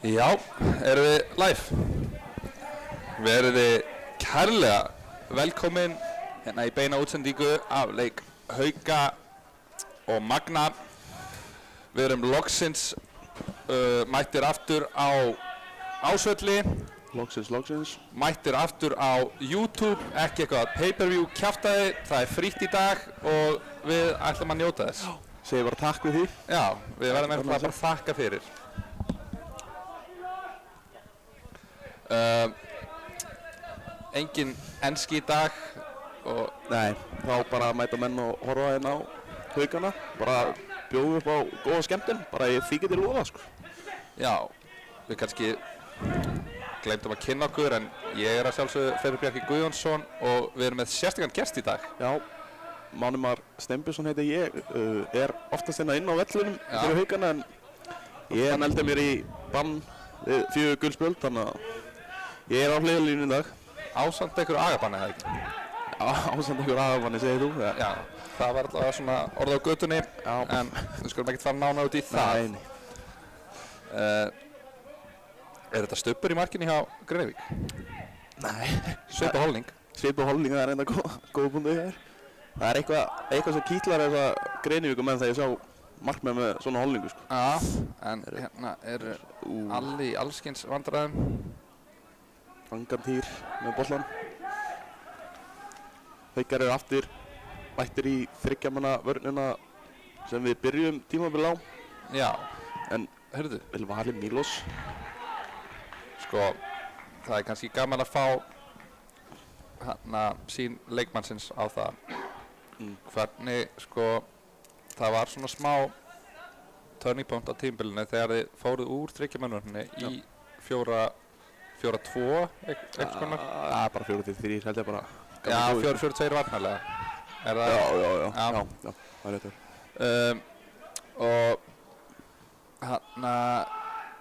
Já, erum við live? Verið kærlega velkomin hérna í beina útsendingu af leik Hauka og Magna. Við erum loksins mættir aftur á Ásvelli. Loksins. Mættir aftur á YouTube, ekki eitthvað pay-per-view kjaftaði. Það frítt í dag og við ætlum að njóta þess. Segir bara takk við því. Já, við verðum eftir bara að þakka fyrir. Engin enski í dag og Nei, þá bara mæta menn og horfa hérna á Haukana. Bara bjóðum upp á góða skemmtun, bara ég þykir til lofa, sko. já, við kannski gleymdum að kynna okkur en ég að sjálfsögðu Freyr Bjarki Guðjónsson og við erum með sérstakann gest í dag. Já, Mánumar Steinbjörnsson heiti ég, oftast inn á vellinum fyrir Haukana en ég meldi mér í bann við 4 gul spjöld, þannig að ég á hliðarlínu í dag. Ásamt einhverju agabanni, eða ekki? Ásamt einhver agabanni, segir þú? Já, það var alltaf svona orð á götunni en við skulum ekkert fara nánar út í það. Nei. Er þetta stubbur í markinni hjá Grenivík? Nei. Svipa holning? Svipa holning, það er enda góða búndið hér. Það er eitthvað sem kýtlar þessa Grenivíkumenn þegar ég sjá markmenn með svona holningu, sko. Já, en hérna eru allir í allskyns vandræðum. Angantýr með bollan. Haukar eru aftur mættir í 3 manna vörnina sem við byrjum tímabil á. Já, En hörðu, Vali Mílos. sko, það er kannski gaman að fá sín leikmannsins á það. Hvernig, sko, það var svona smá turning point á tímabilinu þegar þið fóruð úr 3 mannvörninni í 4-2, eitthvað konar? Já, bara 4-3 held ég bara. Já, 4-4-2 varnarlega. Er það? Já, það er réttur. Og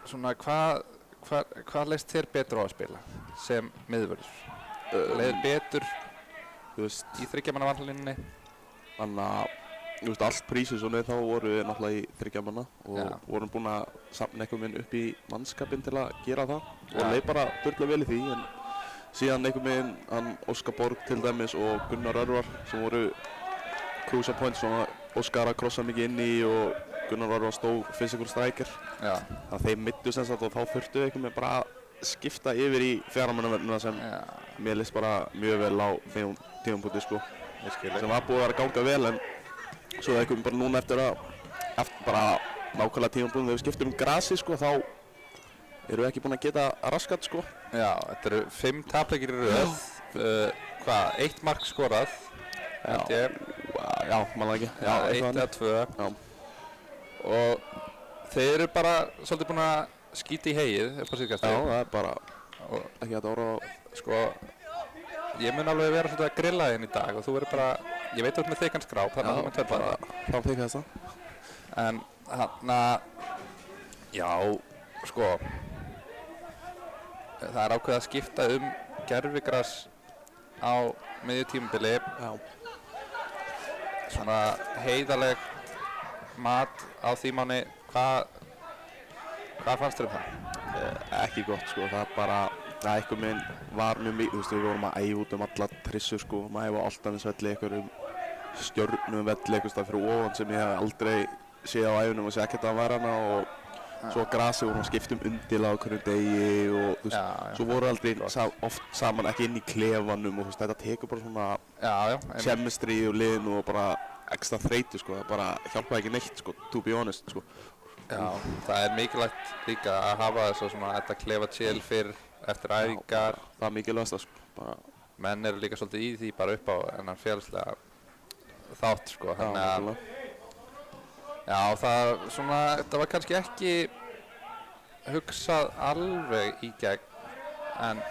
svona hvað leist þér betur á að spila sem miðvörður? Leið betur Þú veist, í 3 manna varnarlínunni? þannig að, þú veist, allt prísisónu þá vorum við náttúrulega í 3 manna og vorum búin að safna einhvern veginn upp í mannskapinn til að gera það og leið bara dörglega vel í því en síðan einhvern veginn hann Óskar Borg til dæmis og Gunnar Örvar sem voru crucial points svona Óskar að krossa mikið inn í og Gunnar Örvar stór physical striker. Þannig að þeim mittu sem sagt og þá þurftu við einhvern veginn bara að skipta yfir í 4 mannavörnina sem mér list bara mjög vel á þeim tímapunkti, sko. Sem var búið að ganga vel en svo einhvern veginn bara núna eftir bara nákvæmlega tímapunkti þegar við skiptum grasi, sko, þá erum við ekki búin að geta raskat, sko. Já, þetta eru 5 tapleikir í röð. 1 mark skorað, held ég. Já, mann ekki. Já, 1 eða 2. Já. Og þeir eru bara svolítið búin að skýta í heyið upp á síðkastið. Já, það er bara ekki hægt að orða á. Sko, ég mun alveg vera svolítið að grilla þinn í dag og þú verður bara, ég veit út með þykkan skráp, þannig að þú mun tverfa það. Þá þykir þess að. En já, sko, það er ákveðið að skipta gervigras á miðju tímabili. Já. Svona heiðaleg mat á því manni, hvað fannst þér það? Ekki gott, sko, það er bara, það einhvern veginn var mjög mikið, þú veist, við vorum að æfa út alla trissur, sko, maður æfa á Álftanesvelli, einhverjum stjörnum velli, einhvers stað fyrir ofan sem ég hef aldrei séð á æfinum og sé ekkert að vera hana og svo grasi vorum að skipta undila á hverjum degi og þú veist, svo voru aldrei oft saman ekki inn í klefanum og þú veist, þetta tekur bara svona chemistry og liðinu og bara ekstra þreytu, sko, það bara hjálpaði ekki neitt, sko, to be honest, sko. Já, það er mikilvægt líka að hafa þess að svona þetta klefa chill fyrr eftir æfingar. Það er mikilvægast, sko, bara. Menn eru líka svolítið í því bara upp á þennan félagslega þátt, sko, þannig að já, það svona, þetta var kannski ekki hugsað alveg í gegn en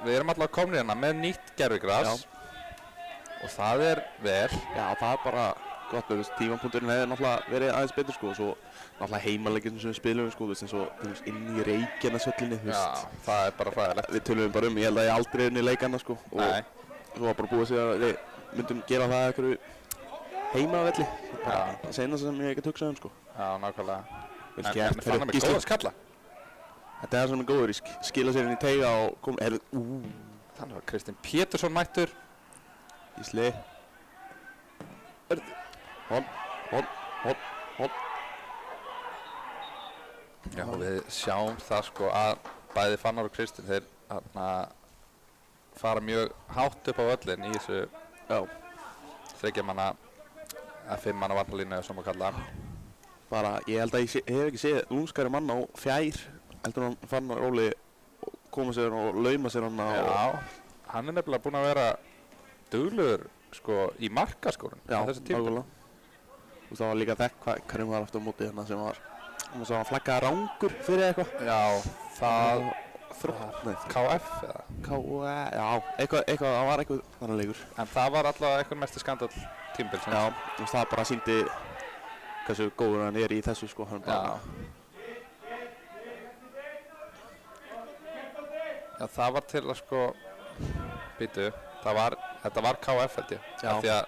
við erum allavega komnir hérna með nýtt gervigras og það er vel. Já, það er bara gott, þú veist, tímapunkturinn hefði náttúrulega verið aðeins betur, sko, og svo náttúrulega heimaleikinn sem við spilum, sko, þú veist, eins og inn í Reykjanesvellinni, þú veist. Já, það er bara fræðilegt. Við tölum bara ég held að ég aldrei unni leikana, sko, og svo var bara búið að segja að við myndum gera það einhverju heimavelli. Það er eina sem ég get hugsað sko. Já, nákvæmlega. Vel gert. En fann hann með góða skalla? Þetta er það sem er góður, skila sér inn í teiga og kom, Þannig var Kristinn Pétursson mættur. Gísli. Hon. Já, og við sjáum það sko að bæði Fannar og Kristinn, þeir fara mjög hátt upp á völlinn í þessu 3 manna, 5 manna varnarlínu sem að kalla. Bara, ég held að ég hef ekki séð lúmskari mann á fjær, heldur hann Fannar Óli koma sér og lauma sér hann á... Já, hann er nefnilega búinn að vera duglegur sko í markaskorun á þessu tíma. Þú veist, það var líka hverjum var aftur á móti hérna sem var flaggaði rangur fyrir eitthvað. Já, það KF eða? Já, eitthvað, það var eitthvað þannig leikur. En það var allavega eitthvað mesti skandall tímabilsins. Já, þú veist, það bara sýndi hversu góður hann er í þessu sko. Já, það var til að sko, þetta var KF held ég. Af því að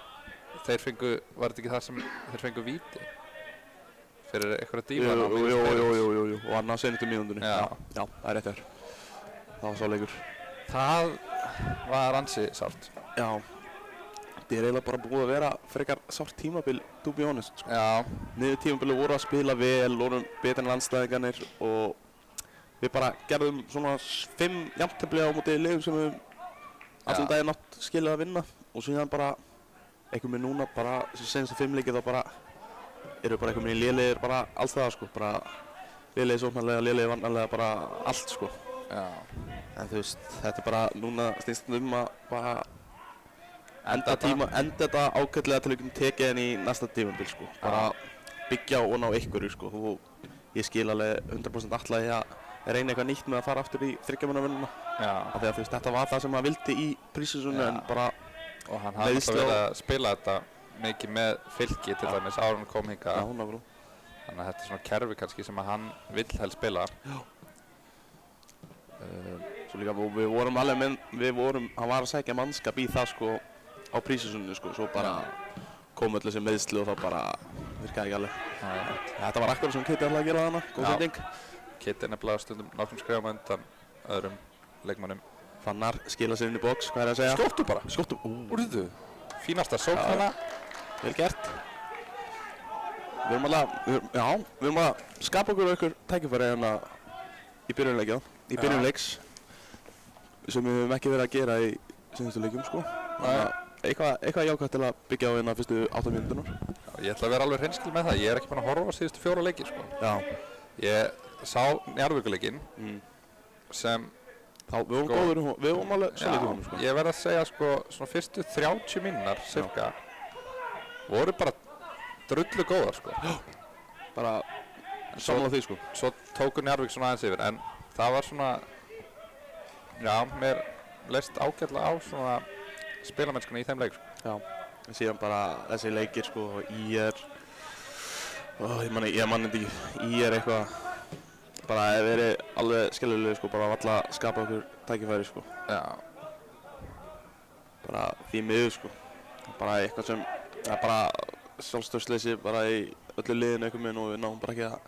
þeir fengu, var þetta ekki það sem þeir fengu víti? Fyrir einhverja díman á mínus. Jú, og hann á seinustu mínúndunni. Já, það er rétt þér. Það var svo leikur. Það var ansi sárt. Já, þetta er eiginlega bara búið að vera frekar sárt tímabil, to be honest. Sko. Já. Niður tímabili voru að spila vel, vorum betri en landstæðingarnir og við bara gerðum svona 5 jafntefli á móti liðum sem við allan daginn átt skilið að vinna og síðan bara einhvern veginn núna bara senstu 5 leikið þá bara eru bara einhvern veginn lélegir bara alls það sko, bara lélegir sóknarlega, lélegir varnarlega, bara allt sko. Já. En þú veist, þetta er bara núna snýst að bara enda þetta ágætlega til að við tekið henni í næsta tímabil sko. Bara byggja og ná einhverju sko. Ég skil alveg 100% alltaf að reyna eitthvað nýtt með að fara aftur í 3 manna vinnuna. Já. Af því að þú veist, þetta var það sem maður vildi í prísísunni en bara og hann hafði alltaf verið að spila þetta mikið með Fylki til dæmis áður en kom hingað. Já, nákvæmlega. Þannig að þetta er svona kerfi kannski sem að hann vill helst spila. Já. Svo líka við vorum alveg hann var að sækja mannskap í það sko á prísísunni sko, svo bara kom öll þessi meiðsli og þá bara virkaði ekki alveg. Þetta var akkurat sem Kitty ætlaði að gera þarna, góð sending. Kitty er nefnilega stundum nokkrum skrefum undan öðrum leikmönnum. Fannar skila sér inn í box, hvað er að segja? Skottu bara! Skottu, úrðu! Fínasta sókn hana. Vel gert. Við erum að skapa okkur einhver tækifæri hérna í byrjun leiks sem við höfum ekki verið að gera í síðustu leikjum sko. Eitthvað jákvæmt til að byggja á hérna fyrstu 8 mínúturnar. Ég ætla að vera alveg hreinskil með það, ég er ekki búinn að horfa á síðustu 4 leiki sko. Já. Ég sá Njarðvíkurleikinn sem við vorum góður, við vorum alveg svolítið honum sko. Ég verð að segja sko, svona fyrstu 30 mínútur cirka voru bara drullu góðar sko. Já. Bara sammála því sko. Svo tóku Njarðvík svona aðeins yfir, en það var svona, já, mér leist ágætlega á svona spilamennskuna í þeim leik sko. Já, en síðan bara þessi leikir sko, ég man ekki, eitthvað bara hefur verið alveg skelfileg sko, bara valla skapa okkur tækifæri sko. Já. Bara því miður sko, bara eitthvað sem, bara sjálfstöðsleysi bara í öllu liðinu einhvern veginn og við náum bara ekki að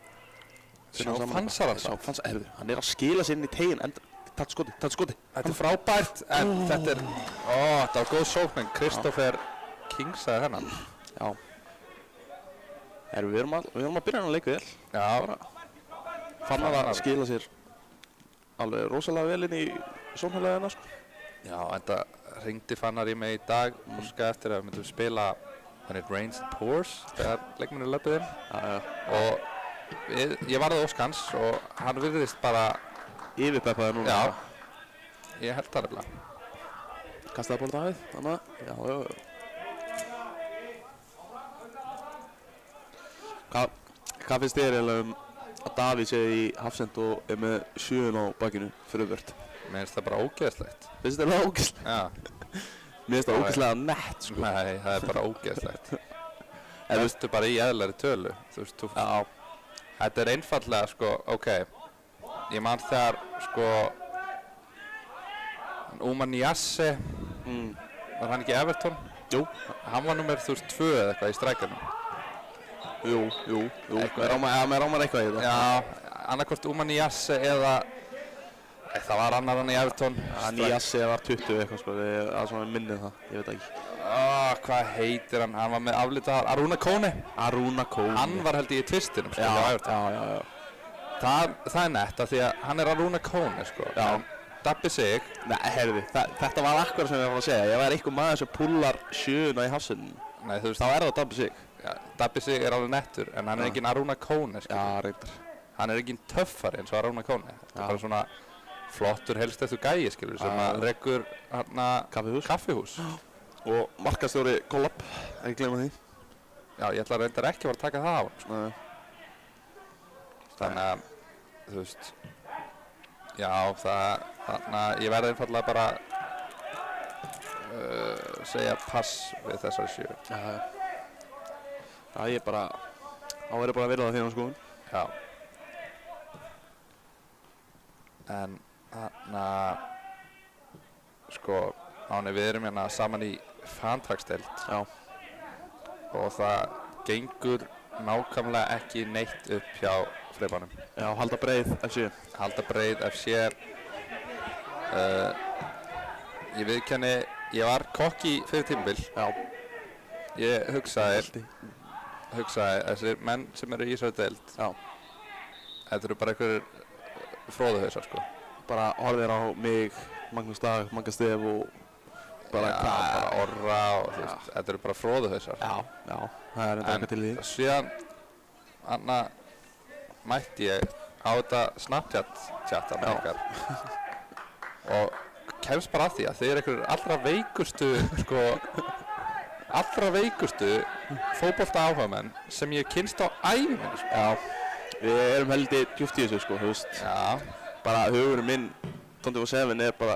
finna saman. Heyrðu, hann er að skila sér inn í teginn, tatt skoti. Þetta er frábært, en þetta er, þetta var góð sókn, Kristoffer kingsaði þennan. Já. Við erum að byrja hann að leika vel. Já. Fannar að skila sér alveg rosalega vel inn í sóknarleiðina sko. Já, en það hringdi Fannar í mig í dag og skaði eftir að við myndum spila Rains and Pours þegar leikmennir löpuð inn. Og ég varði óskans og hann virðist bara yfirpeppaði núna. Já, ég held það nefnilega. Kastaði bolta hafið, þannig að, já. Hvað finnst þér eiginlega að Davíð sé í hafsend og er með 7 á bakinu fyrir vörð? Mér finnst það bara ógeðslegt. Finnst þér það ógeðslegt? Já. Mér finnst það ógeðslega nett sko. Nei, það er bara ógeðslegt. Það veistu bara í eðlari tölu. Þú veist, þetta er einfallega sko, ég man þegar sko Úman Jasse, var hann ekki Everton? Jú. Hann var númer 2 eða eitthvað í strækjarnum. Jú, mér rámar eitthvað í það. Já, annarkvort Niasse eða það var annar hann í Everton. Niasse var 20 eitthvað sko, það er svona minnið það, ég veit ekki. Hvað heitir hann? Hann var með aflitaðar Aruna Kone. Hann var held ég í tvistinum sko á Everton. Já. Það er nett af því að hann er Aruna Kone sko. Já. Dabbi Sig. Nei, heyrðu, þetta var akkurat sem ég var að segja. Ég var einhver maður sem púlar sjöuna í hafsinn. Nei, þú veist. Þá er það Dabbi Sig. Já, Dabbi Sig er alveg nettur, en hann er engin Aruna Kone sko. Já, reyndar. Hann er engin töffari eins og Aruna Kone. Þetta er bara svona flottur helst eftir gæi skilur sem að rekur hérna kaffihús. Og markastjóri Kollab, ekki gleyma því. Já, ég ætla reyndar ekki að taka það á hann sko. Þannig að, þú veist, já, ég verði einfallega bara segja pass við þessari 7. Já, ég bara, þá verður bara að virða það þína skoðun. Já. En sko, við erum hérna saman í fantagsdeild. Já. Og það gengur nákvæmlega ekki neitt upp hjá Freybanum. Já, Halda Breið FC. Halda Breið FC. Ég viðurkenni, ég var kokki fyrir tímabil. Já. Ég hugsaði þessir menn sem eru í þessari deild. Já. Þetta eru bara einhverjir fróðuhausar sko. Bara horfir á mig, Magnús Dag, Magga Stef og bara Orra og þú veist, þetta eru bara fróðuhausar. Já, það er enda eitthvað til því. En síðan mætti ég á þetta Snapchat-tjattan okkar og kemst bara að því að þið eru einhverjir allra veikustu fótbolta áhugamenn sem ég kynst á ævinni sko. Já, við erum heldur djúpt í þessu sko, þú veist. Já. Bara hugurinn minn, 24/7 er bara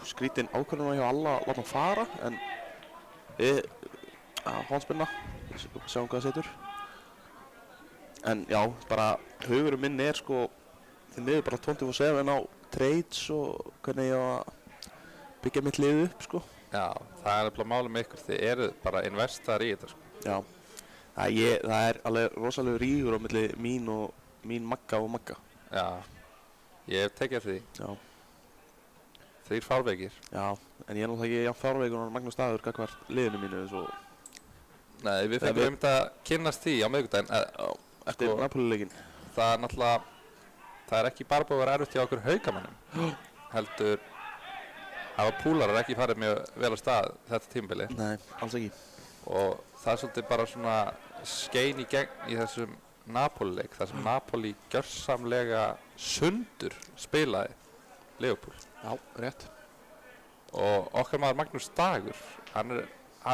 skrítinn ákvörðuna hjá alla að láta hann fara, en hónspinna, sjáum hvað það setur. En já, bara hugurinn minn er sko, þið miður bara 24/7 á trades og hvernig ég á að byggja mitt lið upp sko. Já, það er bara málið með ykkur, þið eru bara investar í þetta sko. Já, það er alveg rosalega rígur á milli mín Magga og Magga. Já, ég hef tekið eftir því. Já. Þrír fárveikir. Já, en ég er náttúrulega ekki jafn fárveikur og Magnús Dagur gagnvart liðinu mínu eins og... Nei, við fengum að kynnast því á miðvikudaginn. Eftir Napoli-leikinn. Það er náttúrulega, það er ekki bara búið að vera erfitt hjá okkur haukamannum. Heldur, hafa púlarar ekki farið mjög vel á stað þetta tímabili. Nei, alls ekki. Og það er svolítið bara svona skein í gegn í þessum Napoli-leik, þar sem Napoli gjörsamlega sundur spilaði Liverpool. Já, rétt. Og okkar maður Magnús Dagur, hann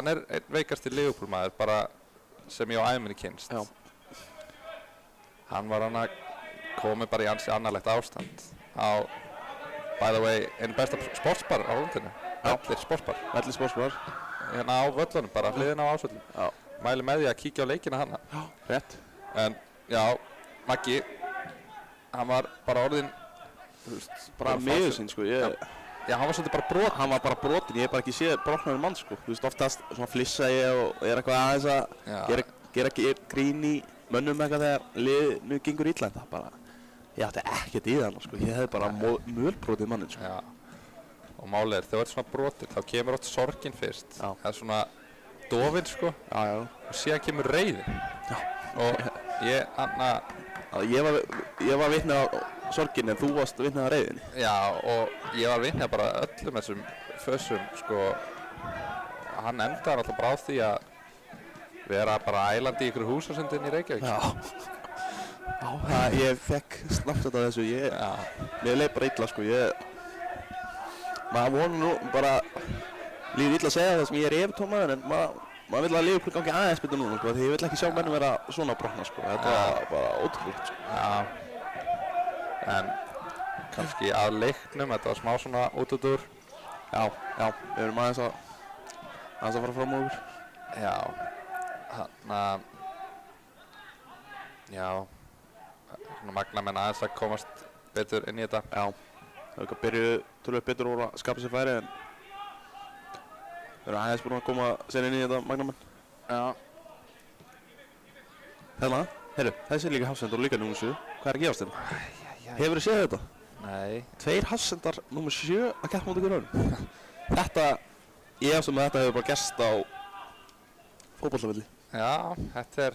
er einn veikasti Liverpool maður bara sem ég á æminni kynst. Já. Hann var hann að komið bara í ansi annarlegt ástand á, by the way, einn besta sportsbar á landinu. Vellir sportsbar. Hérna á völlunum bara, hliðina á ásvöllum. Já. Mæli með því að kíkja á leikina hana. Já, rétt. En já, Maggi, hann var bara orðinn, þú veist, bara miður sín sko, Já, hann var svolítið bara brotinn. Hann var bara brotinn, ég hef bara ekki séð brotnaður mann sko. Þú veist, oftast svona flissa ég og er eitthvað aðeins að gera grín í mönnum eitthvað þegar liðinu gengur illa, en það bara, ég átti ekkert í það sko, ég hefði bara mölbrotið mannin sko. Já, og málið er, þegar þú ert svona brotinn, þá kemur oft sorgin fyrst. Já. Það er svona dofinn sko, Já. og síðan kemur reiðin. Já. Og ég var vitni á sorginni en þú varst vitni á reiðinni. Já, og ég var vitni að bara öllum þessum fössum sko, hann endaði alltaf bara á því að vera bara ælandi í ykkur húsasundin í Reykjavík. Já, ég fekk Snapchat af þessu, mér leið bara illa sko, maður vona nú bara, líður illa að segja það sem ég er Everton-maður, en maður vill að Liverpool gangi aðeins betur núna sko, því ég vill ekki sjá mennum vera svona brotna sko, þetta var bara ótrúlegt sko. Já, en kannski að leiknum, þetta var smá svona útúrdúr. Já, við erum aðeins að fara fram á okkur. Já, svona magna menn aðeins að komast betur inn í þetta. Já, það er ekki að byrju tölvöld betur úr að skapa sér færi, en við erum aðeins búin að koma sér inn í þetta magna menn. Já. Hérna, heyrðu, þessi er líka hafsend og líka núnsu. Hvað að gerast hérna? Hefurðu séð þetta? Nei. 2 Hafsendar nr. 7 að keppa móti hver öðrum. Þetta, ég eftir með þetta hefur bara gerst á fótbollavelli. Já, þetta er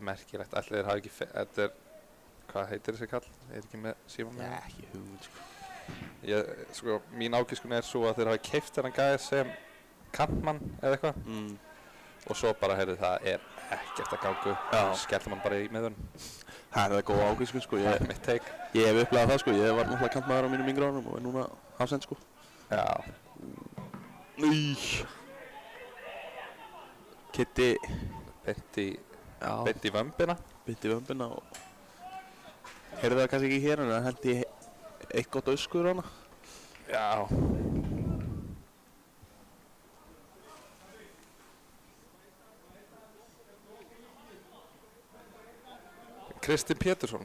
merkilegt. Ætli þeir hafa ekki, þetta er, hvað heitir þessi kall? Ekki með síman með? Nei, ekki hugmynd, sko. Mín ágiskun er svo að þeir hafa keypt þennan gæja sem kantmann eða eitthvað. Og svo bara, heyrðu, það er ekkert að ganga upp. Skellur mann bara í miðunum. Það er góð ágiskun, sko. Mitt take. Ég hef upplegað það, sko. Ég var náttúrulega kantmaður á mínum yngri árum og er núna hafsend, sko. Já. Kitty. Beint í vömbina. Beint í vömbina og heyrðu það kannski ekki hér en það hendi eitt gott öskur hana. Já. Kristinn Pétursson,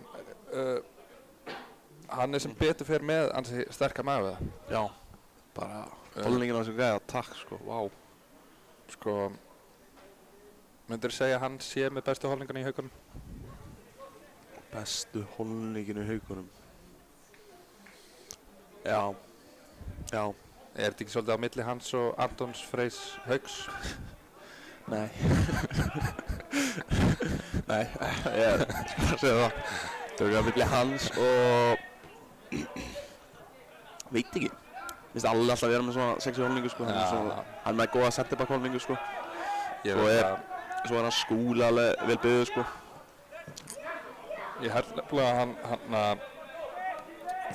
hann er sem betur fer með ansi sterka maga. Já, bara holningin á þessum gæða, takk sko, vá. Sko, myndirðu segja að hann sé með bestu holningana í Haukunum? Bestu holningin í Haukunum? Já. Er þetta ekki svolítið á milli hans og Antons Freys Hauks? Nei. Nei, ég skal segja það. Það er á milli hans og veit ekki. Mér finnst allir alltaf vera með svona sexy holningu sko. Hann er með góða centerback holningu sko. Svo er hann Skúla alveg vel byggður sko. Ég held nefnilega að hann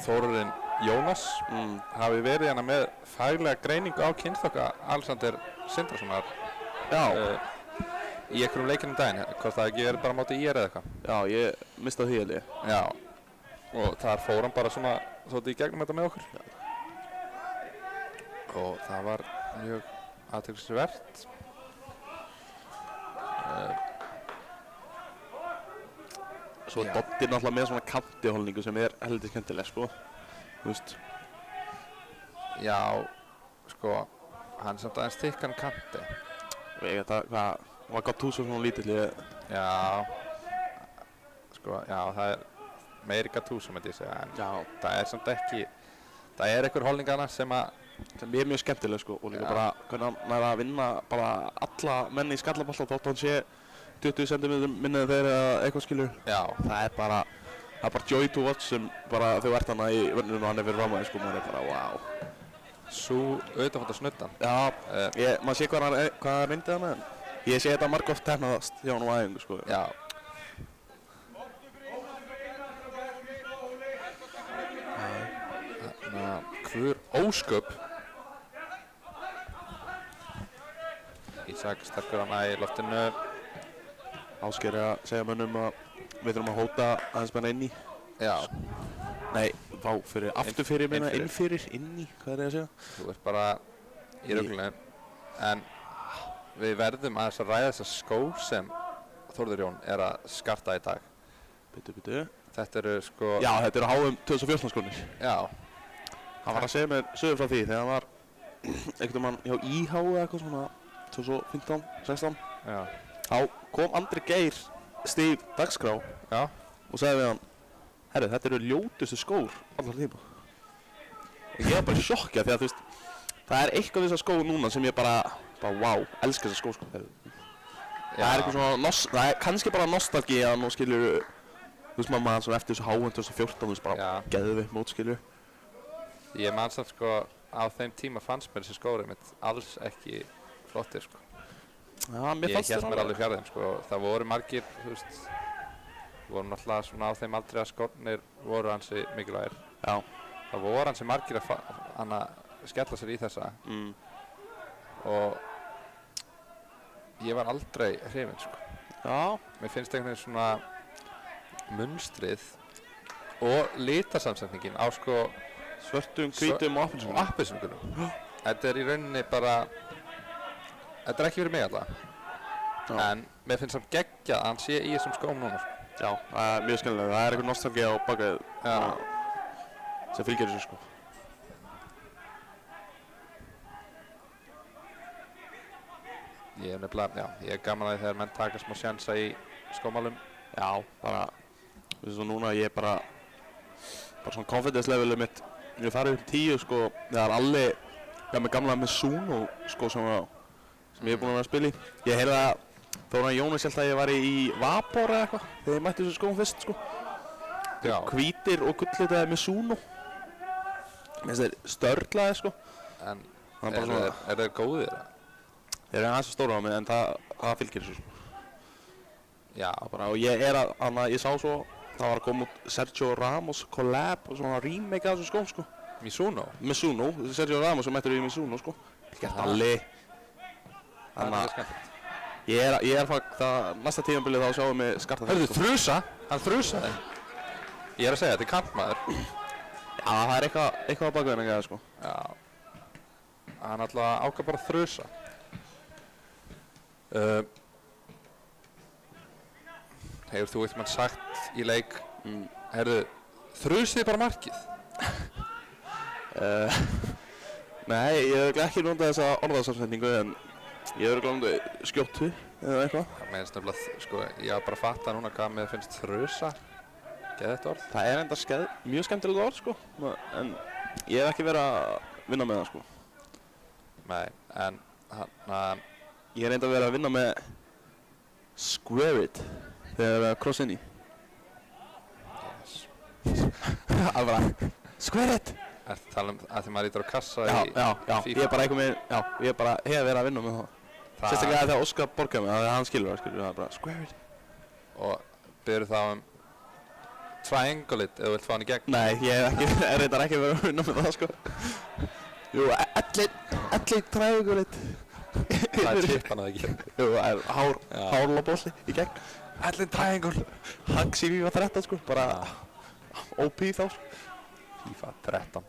Þórarinn Jónas hafi verið hérna með faglega greiningu á kynþokka Alexander Sindrasonar. Í einhverjum leikinn daginn, hvort það ekki er bara móti í eða eitthvað. Já, ég mista því held ég. Já, og þar fór hann bara svona þótt í gegnum þetta með okkur. Og það var mjög athyglisvert. Svo er Doddi náttúrulega með svona kantiholningu sem er heldur skemmtileg sko. Þú veist. Já, sko, hann samt aðeins þykkan kanti. Veit það, hvað? Var Gattuso svona lítill ég... Já, sko, já, það er meiri Gattuso myndi ég segja, en það er samt ekki, það er einhver holningana sem er mjög skemmtileg sko, og líka bara hvernig hann næði að vinna bara alla menni í skallaballa þótt hann sé 20 cm minni þeir eða eitthvað skilur. Já. Það er bara joy to watch sem bara þau ert hana í vörnum og hann er fyrir framæði sko, maður er bara wow. Sú auðvitað snuttan. Já, maður sé hvað hann reyndi það með hann. Ég sé þetta margoft tefnaðast hjá hann á æfingu sko. Já. Hvur ósköp. Ísak sterkur hana í loftinu. Ásgeir að segja mönnum að við þurfum að hóta aðeins menna inni. Já. Nei, aftur fyrir meina, inn fyrir, inni, hvað er það að segja? Þú ert bara í ruglunni. En við verðum aðeins að ræða þessa skó sem Þórður Jón er að skarta í dag. Bitu. Þetta eru sko... Já, þetta eru HM 2014 skónir. Já. Hann var að segja mér sögur frá því þegar hann var einhvern mann hjá IH eða eitthvað svona 2015, 16. Já. Þá kom Andri Geir stíf dagskrá og sagði við hann, herru, þetta eru ljótustu skór allar tíma. Og ég var bara sjokkjað því að þú veist, það er eitthvað við þessa skó núna sem ég bara wow, elska þessa skó sko. Það er eitthvað svona, það er kannski bara nostalgían og skilur, þú veist maður svona eftir þessu HM 2014, þú veist bara geðveikt mót skilur. Ég man samt sko, á þeim tíma fannst mér þessi skórið mitt alls ekki flottir sko. Já, mér fannst ég held mér alveg fjár þeim sko, það voru margir, þú veist, voru náttúrulega svona á þeim aldrei að skórnir voru hansi mikilvægir. Já. Það voru hansi margir að skella sér í þessa. Og ég var aldrei hrifinn sko. Já. Mér finnst einhvern veginn svona munstrið og litasamsetningin á sko svörtum, hvítum og appelsínugulum. Þetta er í rauninni bara, þetta er ekki fyrir mig alltaf. En mér finnst samt geggjað að hann sé í þessum skóm núna sko. Já, það er mjög skemmtilega. Það er eitthvað nostalgía á bakið sem fylgir þessu sko. Ég er nefnilega, já, ég er gaman að því þegar menn taka smá sjansa í skómálum. Já, bara Þess að núna ég bara svona confidence levelið mitt, ég farið upp 10 sko, þegar Alli gaf mig gamla Mizuno sko sem ég búinn að vera að spila í. Ég heyrði að Þóran Jónas held að ég væri í Vapor eða eitthvað, þegar ég mætti þessu skóum fyrst sko. Já. Hvítir og gullitaði Mizuno. Mér finnst þeir störlaði sko. En er þeir góðir? Þeir eru aðeins stóra á mig en það fylgir þessu sko. Já. Bara, og ég sá svo, það var að koma út Sergio Ramos collab og svona remake af þessu skóm sko. Mizuno? Mizuno, Sergio Ramos sem mættur í Mizuno sko. Gert Alli. Það er skemmtilegt. Ég er það næsta tímabilið þá sjáum við skarta Hörðu, Þrusa? Hann þrusaði. Ég er að segja, þetta er kantmaður. Já, það er eitthvað á bakveginn ekki það sko. Já. Hann alltaf ákvað bara Þrusa. Hefur þú eitthvað sagt í leik, heyrðu, Þrusið bara markið? Nei, ég hef ekki notað þessa orðasamsetningu en ég hef glámið skjóttu eða eitthvað. Það meðist nefnilega, sko, ég var bara að fatta núna hvað mér finnst Þrusa. Geðveikt orð. Það er enda mjög skemmtilegt orð sko, en ég hef ekki verið að vinna með það sko. Nei, en hann ég er enda verið að vinna með square it þegar það er að cross inn í. Það bara square it! Ertu að tala um að því maður lítur á kassa í Já, FIFA? ég er bara einhvern veginn, ég er bara hef verið að vinna með það. Sérstaklega þegar Óskar borgaði mig, það er hann skilur það er bara square it. Og byrðu þá triangle it, ef þú vilt fá hann í gegn? Nei, ég er reyndar ekki verið að vinna með það sko. Jú, elli triangle it. Það er chipan að ekki. Jú, það er hárlóbolli í gegn. Elli triangle. Hangs í FIFA 13 sko, bara OP þá sko. FIFA 13.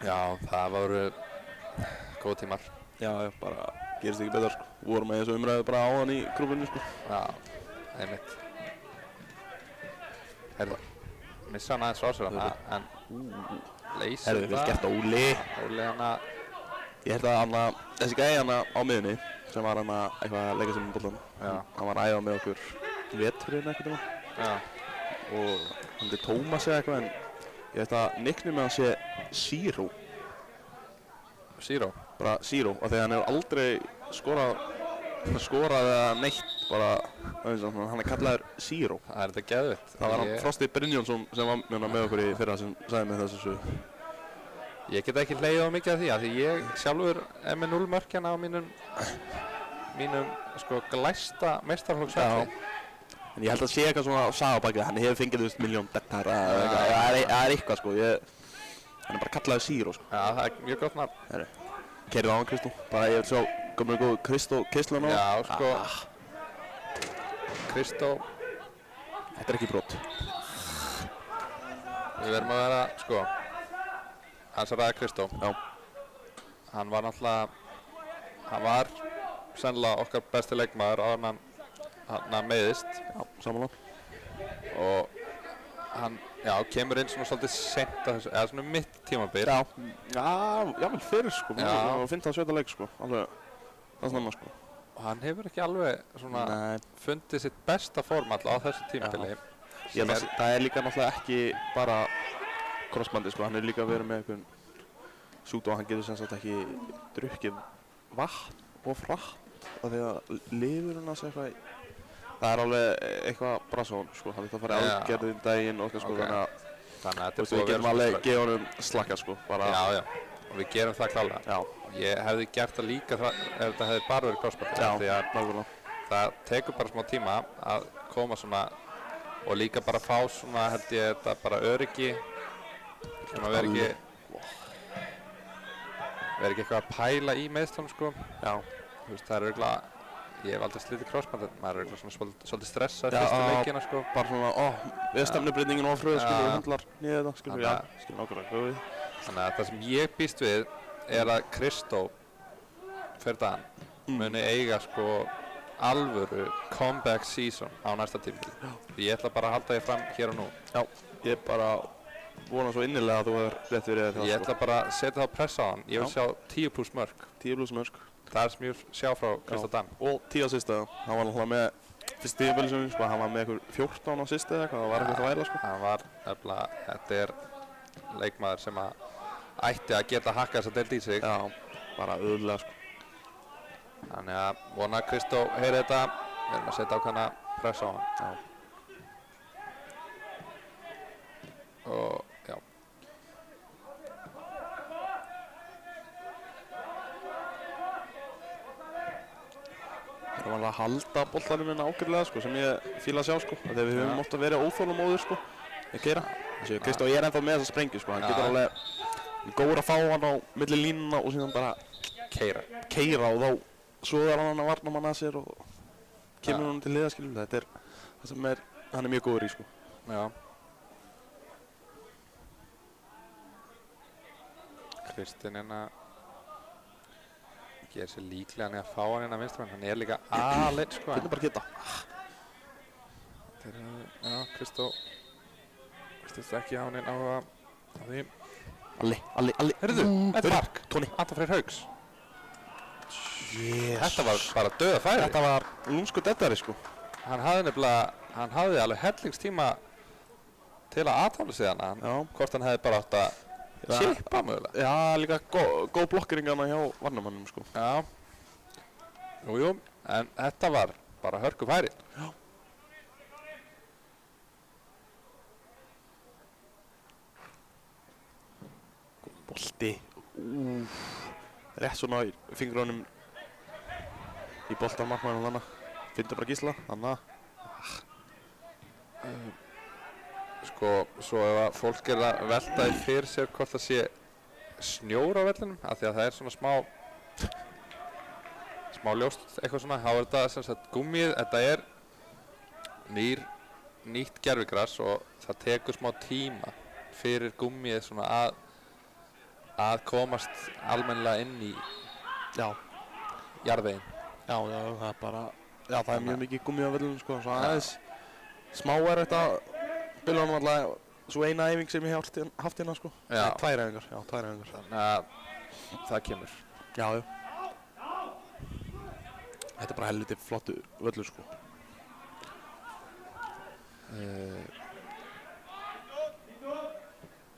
Já, það voru góð tímar. Já, bara gerist ekki betur sko. Við vorum með þessu umræðu bara á hann í grúpunni sko. Já, einmitt. Heyrðu, missa hann aðeins á sér hana, en leysir það. Herðu, vel gert Óli. Óli hana. Ég held að þessi gæi hana á miðunni, sem var hana eitthvað að leika sér með bollan. Já. Hann var að æfa með okkur veturinn eitthvað tíma. Já. Og hann er Tómas eða eitthvað, en ég veit að nickname með hann sé Zero. Zero? Bara Zero, af því að hann hefur aldrei skorað eða neitt, bara, hann er kallaður Zero. Það er þetta geðvitt. Það var hann Frosti Brynjonsson sem var með okkur í fyrra sem sagði með þessu sögu. Ég get ekki hlegið á mikið af því, af því ég sjálfur er með 0 mörk hérna á mínum sko glæsta meistaraflokksvelli. En ég held að sé eitthvað svona á sagabakið, hann hefur fengið miljón dettar eða það er eitthvað sko, hann er bara kallaður Zero sko. Já, það er mjög gott nafn. Keyrðu á hann Kristó, bara ég vil sjá gömur góð Kristó Kislan á. Já, sko, Kristó. Þetta er ekki brot. Við verðum að vera, sko, hans að ræða Kristó. Já. Hann var náttúrulega, hann var sennilega okkar besti leikmaður áður en hann meiðist. Já, samanlega. Og hann, já, kemur inn svona svolítið sent að þessu, eða svona mitt tímabil. Já, vel fyrir sko, og 15-17 leik sko, alveg, það snemma sko. Og hann hefur ekki alveg svona fundið sitt besta form alltaf á þessu tímabili. Það er líka náttúrulega ekki bara crossbandi sko, hann er líka verið með einhvern sjúkdóm og hann getur sem sagt ekki drukkið vatn og frætt af því að lifurinn hans eitthvað, það er alveg eitthvað brasón sko, hann þurft að fara í aðgerðin daginn og eitthvað sko, þannig að við gerum alveg gefa honum slakka sko, bara. Já, og við gerum það klálega. Já. Ég hefði gert það líka ef þetta hefði bara verið crossbandi. Já, nákvæmlega. Það tekur bara smá tíma að koma svona og líka bara fá svona, held ég, þetta bara öryggi sem að vera ekki eitthvað að pæla í meiðslunum sko. Já. Þú veist, það er örugglega, ég hef aldrei slitið crossband, maður er örugglega svona svolítið stressað fyrstu leikina sko. Bara svona, viðstefnubreytingin og fröðu skilur, hundlar niður þetta, skilur, skilur nákvæmlega góðið. Þannig að það sem ég býst við er að Kristó fyrir daginn muni eiga sko alvöru comeback season á næsta tímabili. Ég ætla bara að halda því fram hér og nú. Já, ég bara vona svo innilega að þú hefur rétt fyrir það. Ég ætla bara að setja þá pressa á hann. Ég vil sjá 10+ mörk. 10+ mörk. Það er sem ég vil sjá frá Kristó Dan. Og 10 assista, hann var náttúrulega með fyrst tímabili sem sko, hann var með einhver 14 assist eða eitthvað, það var eitthvað þvæla sko. Hann var nefnilega, þetta er leikmaður sem að ætti að geta hakkað þessa deild í sig. Já, bara auðvitað sko. Þannig að vona að Kristó heyri þetta, við erum að setja ákveðna press á hann. Já. Og já. Það er alveg að halda boltanum minna ágætlega sko, sem ég fíla að sjá sko, þegar við höfum ofta verið óþolinmóðir sko, að keyra. Þessi Kristó er ennþá með þessa sprengju sko, hann getur alveg góður að fá hann á milli línuna og síðan bara keyra og þá svoðar hann að varnamann að sér og kemur hann til hliðar skilur. Þetta er það sem hann er mjög góður í sko. Já. Kristinn hérna gerir sér líklega hann að fá hann hérna vinstri, hann er líka aleinn sko. Hvernig bara geta? Já, Kristó ekki á hann áhuga á því. Alli. Heyrðu, þetta var Tóni. Anton Freyr Hauks. Yes. Þetta var bara dauða færi. Þetta var lúmsku deddari sko. Hann hafði alveg hellingstíma til að aðtála sig hana. Hvort hann hefði bara átt að chippa mögulega. Já, líka góð blokkering hana hjá varnamannum sko. Já. Jú, en þetta var bara hörku færi. Já. Bolti. Rétt svona í fingrunum í boltamarkmannum þannig. Finnur bara Gísla, þannig að sko, svo ef að fólk er að velta því fyrir sér hvort það sé snjór á vellinum, af því að það er svona smá ljóst eitthvað svona, þá er þetta sem sagt gummið, þetta er nýtt gervigras og það tekur smá tíma fyrir gummið svona að komast almennilega inn í jarðveginn. Já, það er bara, það er mjög mikið gummi á vellunum sko, svo aðeins smá er þetta bylunum alltaf svo eina æfing sem ég hef haft hérna sko. Tvær æfingar. Þannig að það kemur. Já. Þetta er bara helviti flottu völlur sko.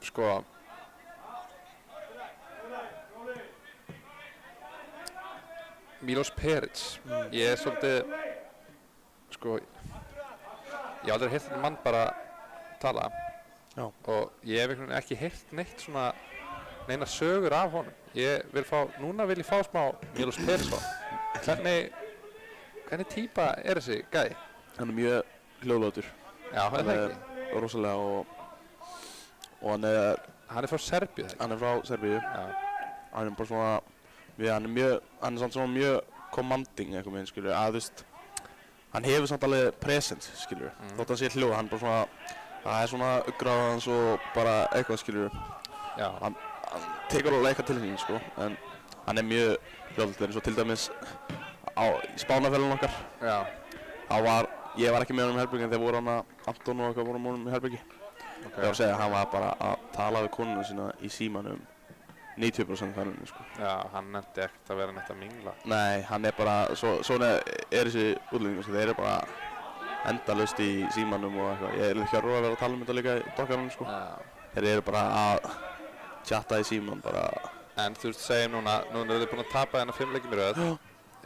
Sko Milos Perić, ég er svolítið, sko, ég hef aldrei heyrt þennan mann bara tala. Já. Og ég hef ekki heyrt neitt svona, neina sögur af honum. Núna vil ég fá smá Milos Perić á. Hvernig típa er þessi gæi? Hann er mjög hljóðlátur. Já, það er ekki. Rosalega og hann er frá Serbíu, þegar. Hann er frá Serbíu. Já. Hann er bara svona, hann er samt svona mjög commanding eitthvað með, skilur, að þú veist, hann hefur samt alveg presence, skilur, þótt hann sé hljóð, hann bara svona, það er svona uppgráðans og bara eitthvað, skilur, hann tekur alveg eitthvað til sín, sko, en hann er mjög hljóðlátur, eins og til dæmis í Spánafélaginu okkar, ég var ekki með honum í herbergi en þegar voru hann að Anton og eitthvað voru honum í herbergi. Ég var að segja að hann var bara að tala við konuna sína í símanum 90% ferðinni sko. Já, hann nefndi ekkert að vera neitt að mingla. Nei, hann er bara, svona er þessi útlendingar sko, þeir eru bara endalaust í símanum og eitthvað. Ég er Hjörvar að vera að tala um þetta líka í dokkarunum sko. Já. Þeir eru bara að chatta í síman bara. En þú veist, segjum núna eru þið búin að tapa hérna 5 leikjum í röð.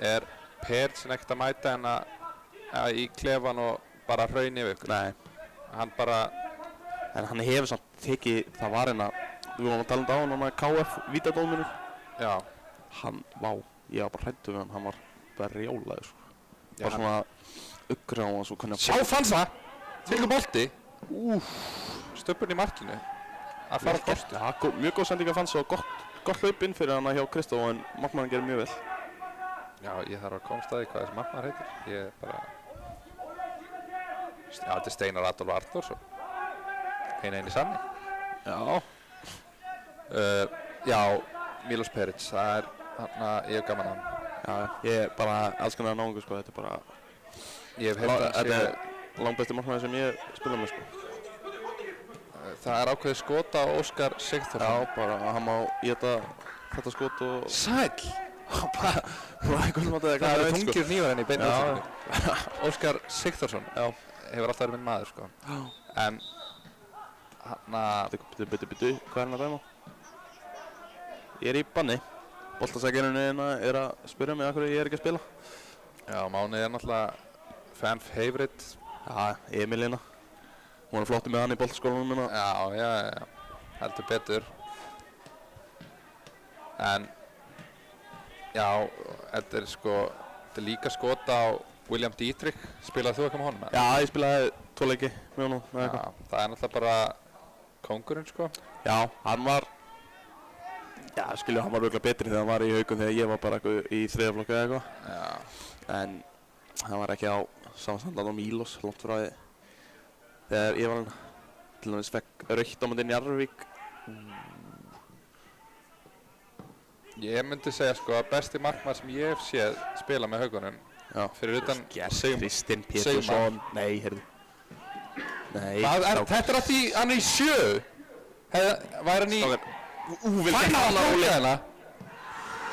Er Perić ekkert að mæta hérna í klefan og bara hraun yfir ykkur? Nei. Hann bara... En hann hefur samt tekið, það var hérna, við vorum að tala um þetta á hann KF vítadóminur. Já. Hann, ég var bara hræddur við hann var bara rjálaður sko. Bara svona uppgráð og svo hvernig... Sjá Fansa! Þyklu bolti! Stöpun í markinu. Að fara á kostu. Já, mjög góð sending af Fansa og gott hlaup inn fyrir hann hjá Kristó en markmaðurinn gerir mjög vel. Já, ég þarf að komast að því hvað þessi markmaður heitir. Ég bara... Já, þetta er Steinar Adolf Arnórsson. Einu sanni. Já. Já, Milos Perić, það er ég hef gaman að hann. Já, ég er bara elskan að náðungu sko, þetta er bara... Ég hef heyrt að þetta er langbesti markmaður sem ég spila með sko. Það er ákveðið skot á Óskar Sigþórsson. Já, bara hann má éta þetta skot og... Sæll! Það eru þungir hnífar henni í beinni útsendingu. Óskar Sigþórsson hefur alltaf verið minn maður, sko. En Byttu, hvað er hann að dæma? Ég í banni. Boltasækjunni að spyrja mig af hverju ég ekki að spila. Já, Máni náttúrulega fan favorite. Já, Emilína. Hún flottur með hann í boltaskólanum minna. Já, heldur betur. En, já, þetta er líka skot á William Dietrich. Spilaði þú eitthvað með honum? Já, ég spilaði 2 leiki með honum. Já, það er náttúrulega bara kóngurinn, sko. Já, hann var örugglega betri þegar hann var í Haukum þegar ég var bara í 3. flokki eða eitthvað. Já. En hann var ekki á samanstandan á Mílos, langt frá því. Þegar ég var til dæmis fekk rautt á móti Njarðvík. Ég myndi segja, sko, að besti markmaður sem ég hef séð spila með Haukunum. Já. Fyrir utan Kristinn Pétursson. Nei, heyrðu. Nei. Þetta að því hann í 7. Væri hann í... Fæna hann á ólega.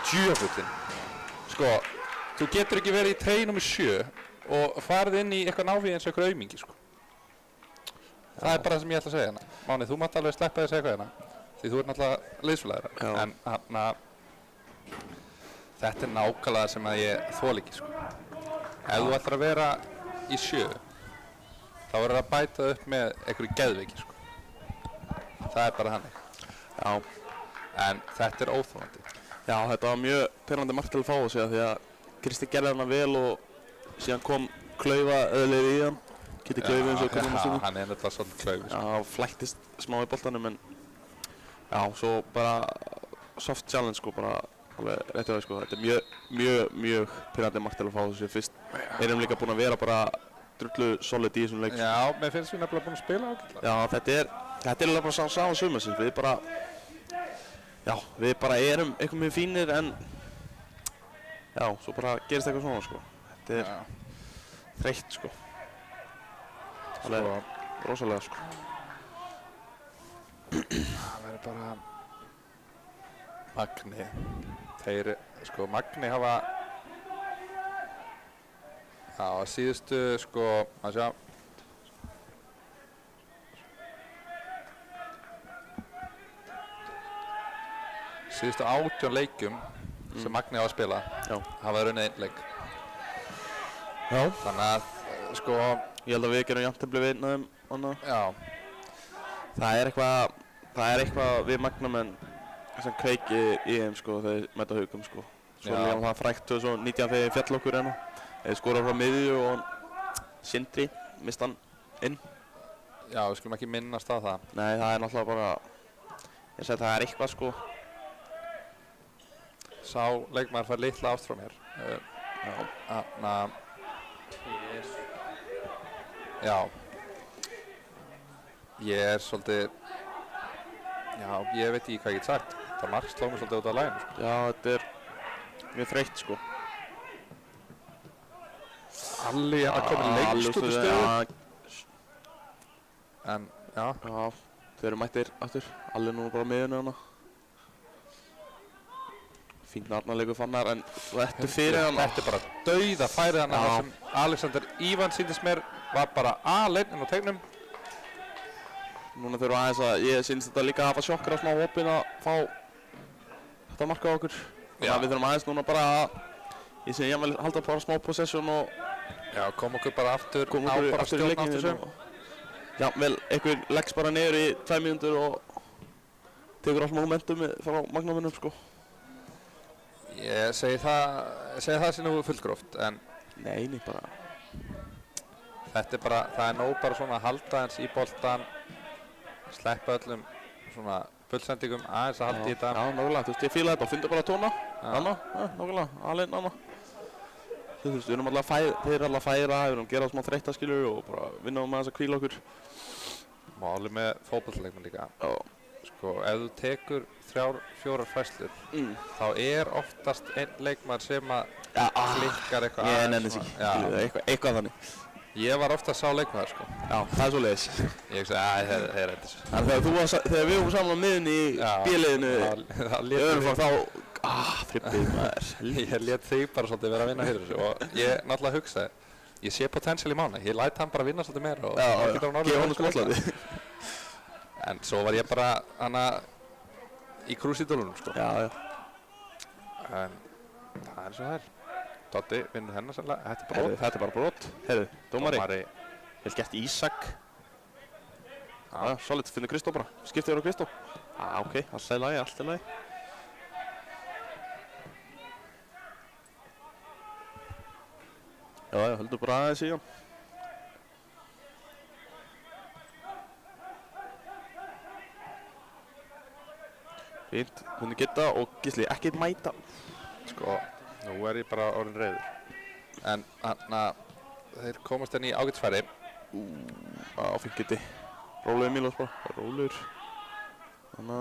Djöfullinn. Sko, þú getur ekki verið í trey nr. 7 og farið inn í eitthvað návíð eins og eitthvað aumingi, sko. Það er bara það sem ég ætla að segja hérna. Máni, þú mátt alveg sleppa því að segja eitthvað hérna. Því þú ert náttúrulega liðsfélagur. En þetta er nákvæmlega sem að ég þoli ekki, sko. Ef þú ætlar að vera í 7, þá verður að bæta upp með einhverju geðveiki, sko. Það er bara þannig. Já. En þetta er óþolandi. Já, þetta var mjög pirrandi margt til að fá að segja því að Kristi gerði hana vel og síðan kom Klaufa öðulegri í hann. Kitty Klaufi eins og komum við stundum. Já, hann er náttúrulega svolítið Klaufi, sko. Já, flæktist smá í boltanum en já, svo bara soft challenge, sko, bara alveg rétt á því, sko. Þetta er mjög pirrandi margt til að fá þessu fyrst. Erum líka búin að vera bara drullu solid í þessum leik. Já, mér finnst við nefnilega búin að spila ágætlega. Já, þetta er alveg bara sama sumarsins. Við bara erum eitthvað mjög fínir en já, svo bara gerist eitthvað svona, sko. Þetta er þreytt, sko. Alveg rosalega, sko. Það verður bara Magni. Þeir, sko, Magni hafa síðustu, sko, að sjá síðustu 18 leikjum sem Magni á að spila hafa runnið 1 leik. Já. Þannig að, sko, ég held að við gerum jafntefli við einn af þeim. Já. Það er eitthvað við Magnamenn sem kveikir í þeim, sko, þegar þeir mæta Haukum, sko. Svo er það frækt 2019 þegar fjall okkur hérna. Þeir skorar frá miðju og Sindri mist hann inn. Já, við skulum ekki minnast á það. Nei, það er náttúrulega bara, ég segi það er eitthvað, sko. Sá leikmaður fær litla ást frá mér. Já. Ég er svolítið, já, ég veit ekki hvað ég get sagt. Það marg sló mig svolítið út af laginu, sko. Já, þetta er mjög þreytt, sko. Alli að koma lengst út í stöðu. En, já. Já, þeir eru mættir aftur. Alli núna bara miðinu hana. Fínt narnarleikur Fannar, en þetta fyrir hana. Þetta er bara dauða færið hana þar sem Alexander Ivan sýndist mér var bara aleinn inn á teignum. Núna þurfum við aðeins að, ég syns þetta líka að hafa sjokkar á smá opin að fá þetta marka á okkur. Þannig að við þurfum aðeins núna bara að, ég segi ég vil halda bara smá possession og já, kom okkur bara aftur, ná bara stjórn aftur sem. Já, vel, einhver leggs bara niður í 2 mínútur og tekur allt momentum frá Magnamenum, sko. Ég segi það sem nú fullgróft, en nei, bara þetta er bara, það er nóg bara svona að halda eins í boltan, sleppa öllum svona fullsendingum aðeins að halda í þetta. Já, nákvæmlega, þú veist, ég fíla þetta, fyndu bara tóna, Anna, nákvæmlega, alveg Anna. Þú veist, við erum alltaf þeir eru alltaf að færa, við erum að gera smá þreytta, skilur, og bara vinna með þess að hvíla okkur. Málið með fótboltaleikmenn líka. Sko, ef þú tekur 3-4 fæslur, þá er oftast einn leikmaður sem að klikkar eitthvað aðeins. Ég nenni sig, eitthvað þannig. Ég var ofta sá leikmaður, sko. Já, það er svoleiðis. Ég hugsa, þeir er þetta. Þegar við vorum saman á miðunni í B-liðinu í öðrum flokk, þá Frippið maður. Ég lét þig bara svolítið vera að vinna fyrir þessu og ég náttúrulega hugsaði, ég sé potential í Mána, ég læt hann bara vinna svolítið meira og gefa honum smáttlæti. En svo var ég bara hana í krúsidólunum sko. Já. En það eins og það Doddi vinnur hennar sannlega, Þetta er bara brot. Heyrðu, dómari. Vel gert Ísak. Solid, finnur Kristó bara. Skiptið yfir á Kristó. Ok, allt í lagi. Já, höldum bara aðeins í hann. Fínt, finnur Gitta og Gísli ekkert mæta. Sko, nú ég bara orðinn reiður. En þeir komast henni í ágætisfæri. Fínt Gitti. Rólegur Mílos bara, rólegur. Þannig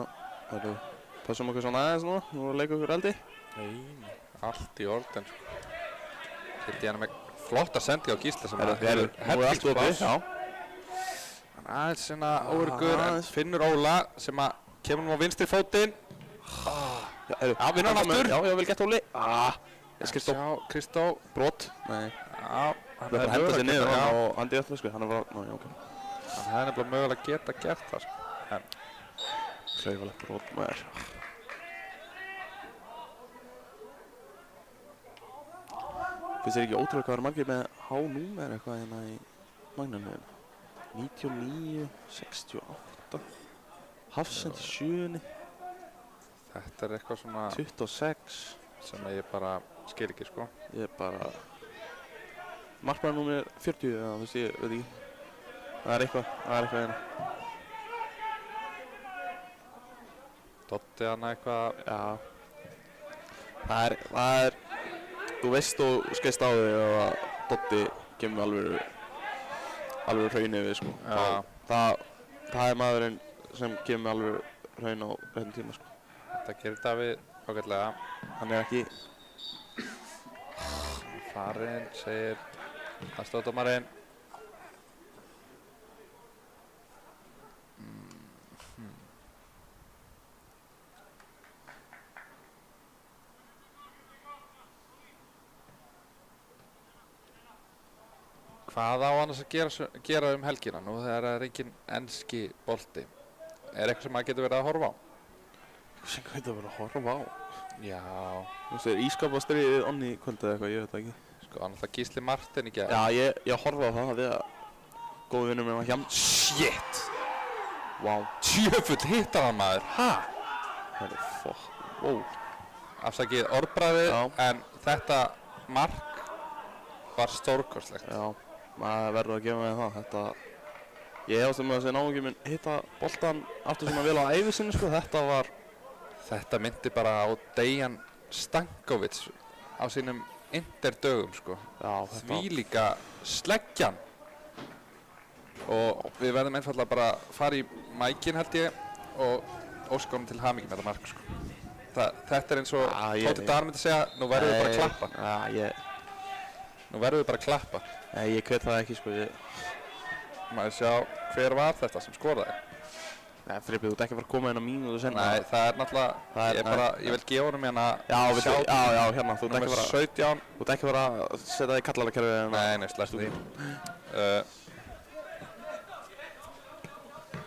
að passum okkur svona aðeins núna, nú leikum okkur eldi. Nei, allt í orden sko. Hildi hérna með flotta sendi á Gísla sem hefur hellingsbás. Hann aðeins svona óöruggur en finnur Óla sem kemur nú á vinstri fótinn. Vinnur hann aftur. Já, vel gett Óli. Kristó. Brot. Nei. Já, hann hefði henda sér niður og hann dýði alltaf sko, hann var, ok. Hann hefði nefnilega mögulega geta gert það sko. Klaufalegt brot maður. Finnst þér ekki ótrúlega hvað margir með há-númer eitthvað hérna í magnarliðinu? 99, 68, Hafsend í 7. Þetta eitthvað svona 26 sem ég bara skil ekki sko. Ég bara markmannúmer 40 eða þú veist ég veit ekki. Það er eitthvað hérna. Doddi hana eitthvað. Já. Það er þú veist og skeist á þig að Doddi kemur alveg hraun yfir sko. Það er maðurinn sem kemur alveg hraun á réttum tíma sko. Þetta gerir Davíð ágætlega. Hann er ekki farinn, segir aðstoðardómarinn. Hvað á annars að gera helgina nú þegar það er engin enski bolti? Er eitthvað sem maður getur verið að horfa á? Sem getur verið að horfa á? Já. Þú veist, er ískapastriðið onni í kvöld eða eitthvað, ég veit það ekki. Sko, annars Gísli Martin í gær. Já, ég horfa á það því að góði vinnur mér var hjá. Shit! Vá. Tjöfull hittar hann maður. Herri, fuck. Wow. Afsakið orðbragðið, en þetta mark var stórkostlegt. Já, maður verður að gefa mig það. Ég hefast að þessi náungi minn hitta boltan aftur svona vel á ævi sinni sko. Þetta myndi bara á Dejan Stankovic á sínum Inter-dögum sko. Já, því líka sleggjan. Og við verðum einfallega bara að fara í mækin held ég og óska honum til hamingju með þetta mark sko. Þetta er eins og Tóti Dar myndi segja, nú verðum við bara að klappa. Nú verðum við bara að klappa. Nei, ég hvet það ekki sko. Maður sjá hver var þetta sem skoraði. Nei, Frippið, þú ert ekki að fara að koma inn á mínútu senna. Nei, það er náttúrulega, ég vil gefa honum hérna sjá hérna, þú ert ekki að fara 17. Þú ert ekki að fara að setja það í kallarakerfið hérna. Nei, slepptu því.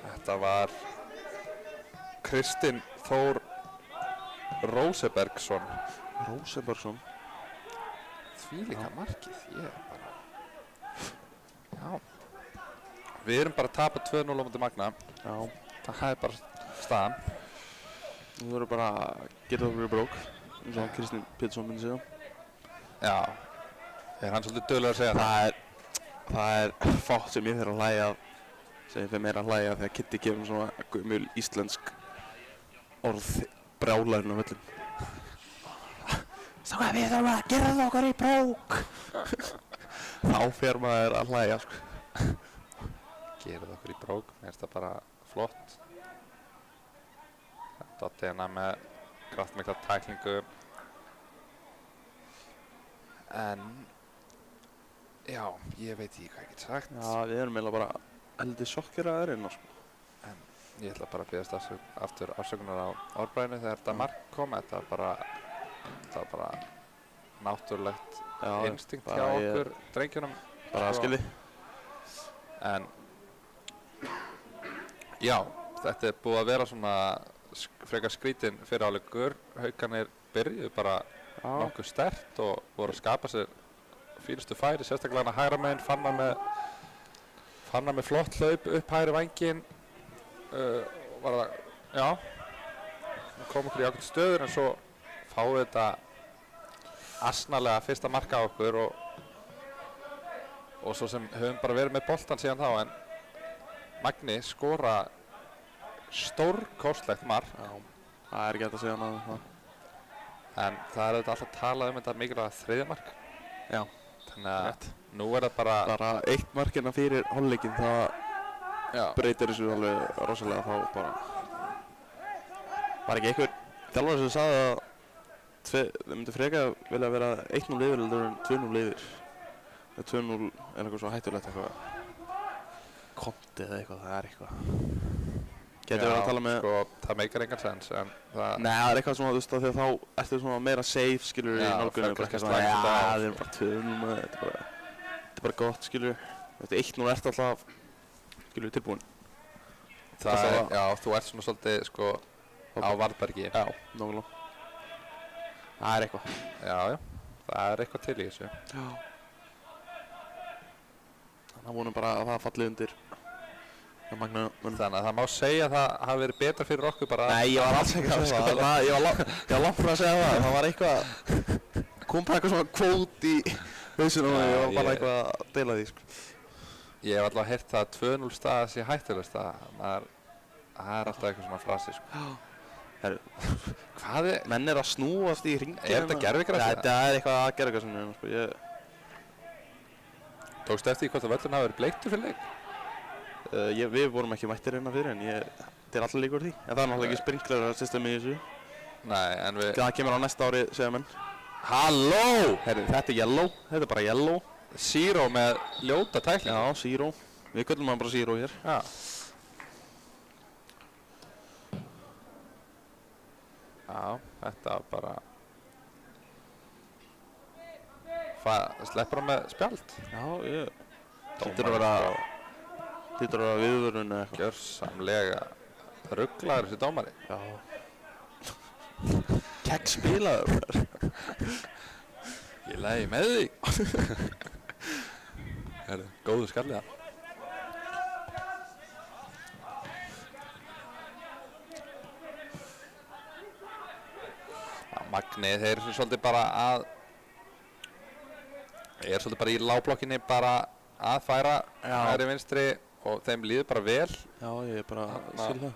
Þetta var Kristinn Þór Rósebergsson. Því líka markið, ég bara... Já. Við erum bara að tapa 2-0 á móti Magna. Já. Það er bara staðan. Þú verður bara að geta okkur í brók, eins og Kristinn Pétursson myndi segja. Já. Hann svolítið duglegur að segja það. Það er fátt sem ég fer að hlæja af, sem ég fer meira að hlæja af þegar Kitty gefur svona gömul íslensk orð brjálæðurinn á völlum. Strákar, við þurfum að gera það okkur í brók. Þá fer maður að hlæja sko. Gera það okkur í brók, mér finnst það bara flott. Dotti hérna með kraftmikla tæklingu. En já, ég veit ekki hvað ég get sagt. Já, við erum eiginlega bara eldi sjokkeraðir inn á sko. En ég ætla bara að biðjast aftur afsökunar á orðbragðinu þegar þetta mark kom. Þetta var bara náttúrulega bara náttúrulegt instinkt hjá bara okkur drengjunum. Bara skilji. En já, þetta búið að vera svona frekar skrítinn fyrir áleikur. Haukarnir byrjuðu bara nokkuð sterkt og voru að skapa sér fínustu færi, sérstaklega hann að hægra meginn. Fannar með flott hlaup upp hægri vænginn. Var það, já, kom okkur í ákveðin stöður en svo fáið þetta asnalega fyrsta marka á okkur og svo sem höfum bara verið með boltan síðan þá, en Magni skora stórkostlegt mark. Já, það ekki hægt að segja annað það. En það auðvitað alltaf talað þetta mikilvæga þriðja mark. Já, þannig að nú það bara eitt markina fyrir hálfleikinn, það breytir þessu alveg rosalega. Þá bara var ekki einhver þjálfari sem sagði að þið myndi frekar vilja vera 1-0 yfir heldur en 2-0 yfir. 2-0 eitthvað svo hættulegt, eitthvað konti eða eitthvað, það eitthvað. Getur verið að tala með... sko, það meikar engan sens, en það... Nei, það eitthvað svona, þú veist, þegar þá ertu svona meira safe, skilur, í nálgunum. Já, það er bara 2-0 með þetta er bara gott, skilur. Þetta 1-0 ertu alltaf, skilur, tilbúin. Já, þú ert svona svolítið, sko, á varðbergi. Já, nákvæmlega. Það er eitthvað. Já, það er eitthvað til í þessu. Já. Það vonum bara að það falli undir Þannig að það má segja að það hafi verið betra fyrir okkur bara. Nei, ég var alls ekki að segja það. Ég var langt frá að segja það. Það var eitthvað, kom bara eitthvað svona kvót í hausunum og ég var bara eitthvað að deila því, sko. Ég hef allavega heyrt það að 2-0 staða sé hættuleg staða. Það er alltaf eitthvað svona frasi, sko. Herru, hvað er? Menn að snúast í hringina. Er þetta gervigrassi? Þetta eitthvað að gervigrassi, sko. Tókstu eftir því hvort að völlurinn hafi verið bleiktur fyrir leik? Við vorum ekki mættir hérna fyrir, en þetta er allir líkur því. En það er náttúrulega ekki sprinklerar-systemi í þessu. Nei, en við... Það kemur á næsta ári, segja menn. Halló! Herru, þetta er yellow. Þetta er bara yellow. Zero með ljóta tæklingu. Já, zero. Við köllum hann bara zero hér. Já. Já, þetta bara... Sleppur hann með spjald? Já, Hlýtur að vera viðvörun eða eitthvað. Gjörsamlega rugglaður þessi dómari. Já. Kekk spilaður maður. Ég lagi með þig. Herru, góðu skalliða. Magni, þeir eru svolítið bara að... Ég er svolítið bara í lágblokkinni bara að færa hægri vinstri og þeim líður bara vel. Já, ég er bara að skilja það.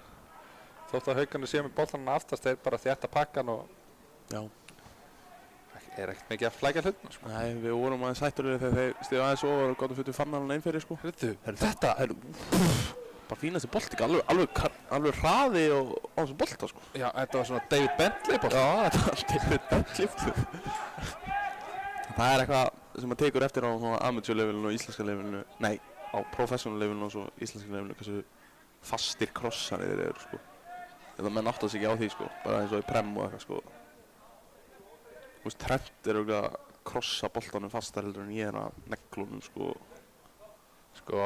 Þótt að Haukarnir séu með boltanum aftast, þeir bara þétta pakkan og... Já. Er ekkert mikið að flækja hlutna, sko. Nei, við vorum aðeins hættulegir þegar þeir stíðu aðeins og gáttum fyrir fannan einn fyrir, sko. Þetta! Bara fínasti bolt, ekki alveg hraði og á þessum bolta, sko. Já, þetta var svona David Bentley bolt. Já, þetta var David Bentley. Það er eitthvað sem maður tekur eftir á amateur-levelinu og íslenska levelinu, nei, á professional-levelinu og svo íslenska levelinu, hversu fastir krossanir þeir eru, sko. Þetta menn áttast ekki á því, sko, bara eins og í prem og eitthvað, sko. Þú veist, Trent er auðvitað að krossa boltanum fastar heldur en ég að neglunum, sko. Sko,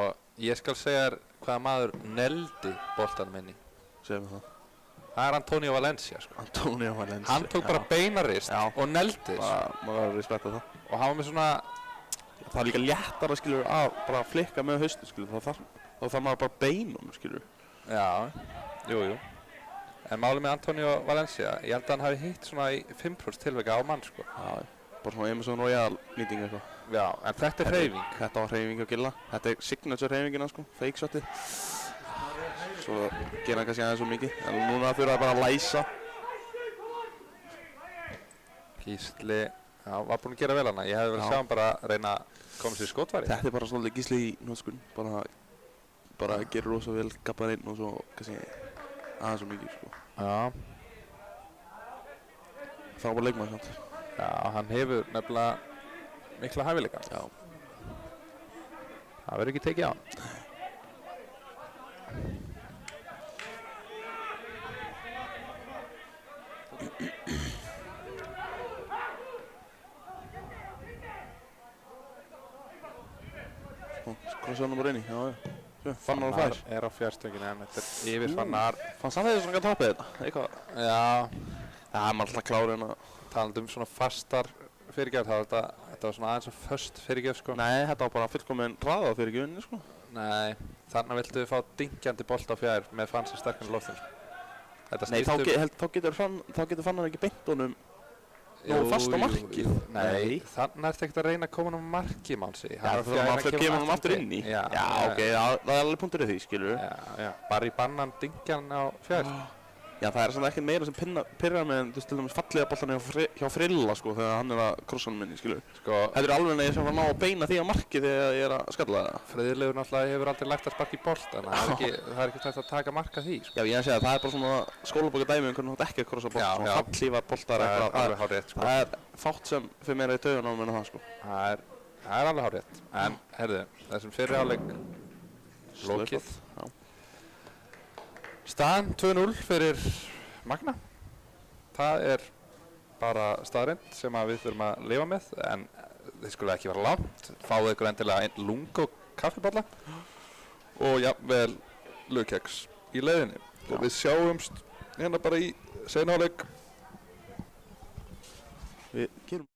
ég skal segja þér hvaða maður neldi boltanum inni. Segðu mig það. Það er Antonio Valencia, sko. Antonio Valencia. Hann tók bara beinarist og neldi þessu. Maður verður að respekta það. Og hann var með svona... Það er líka léttara, skilur, að bara flikka með haustu, skilur. Þá þarf maður bara beinum, skilur. Já, jú. En málið með Antonio Valencia, ég held að hann hafi hitt svona í 5% tilveika á mann, sko. Já, bara svona Emerson Royal nýting eitthvað. Já, en þetta er hreyfing. Þetta var hreyfing á Gilla. Þetta er signature hreyfingina, sko, fake shotið. Svo gera hann kannski aðeins svo mikið, en núna þurfa það bara að læsa. Gísli, já, var búinn að gera vel hana. Ég hefði verið að sjá hann bara reyna að koma sér í skotfæri. Þetta er bara svolítið Gísli í nótskun, bara gerir rosa vel, gappar inn og svo kannski aðeins svo mikið, sko. Já. Frábær leikmaður, sant? Já, hann hefur nefnilega mikla hæfileika. Já. Það verður ekki tekið á hann. Krossar nummer 1, já. Fannar Fannar er á fjárstönginu en þetta er yfir Fannar. Fannst hann þegar svona tapið þetta? Eitthvað? Já. Það maður alltaf klári hérna. Talandi svona fastar fyrirgjöf, þetta var svona aðeins föst fyrirgjöf sko. Nei, þetta var bara fullkominn raða fyrirgjöfinni sko. Nei, þarna viltu við fá dyngjandi bolt á fjær með Fann sem sterkinn í loftinu sko. Nei, þá getur Fannar ekki beint honum fast á markið. Nei, þannig ertu ekkert að reyna að koma hann á markið málsi. Já, það fyrir að gefa hann aftur inn í. Já, ok, það er alveg punktur í því, skilur við. Já, bara í bannan dyngjan á fjær. Já, það er svona ekkert meira sem pirrar mig en þú veist til dæmis fallega boltan hjá Frilla sko þegar hann er að krossa hann minni, skilur við. Sko, þetta er alveg neginn sem var ná að beina því á markið þegar ég er að skalla það. Friðleifur náttúrulega hefur aldrei lært að sparka í bolt, en það er ekki tætt að taka marka því, sko. Já, ég segja það er bara svona skólabóka dæmi hvernig þú átt ekki að krossa bolt, svona fallífar boltar eitthvað. Það er alveg hárrétt, sko. Það er fátt sem fyrir mér í taugun á mér en það, sko. Það er alveg hárrétt, en heyrðu, þessum fyrri hálfleik lokið. Staðan 2-0 fyrir Magna. Það er bara staðreynd sem við þurfum að lifa með, en þið skulle ekki vera langt. Fáðu ykkur endilega einn lung og kaffiballa og jafnvel laukeks í leiðinni. Og við sjáumst hérna bara í seinni hálfleik. Við gerum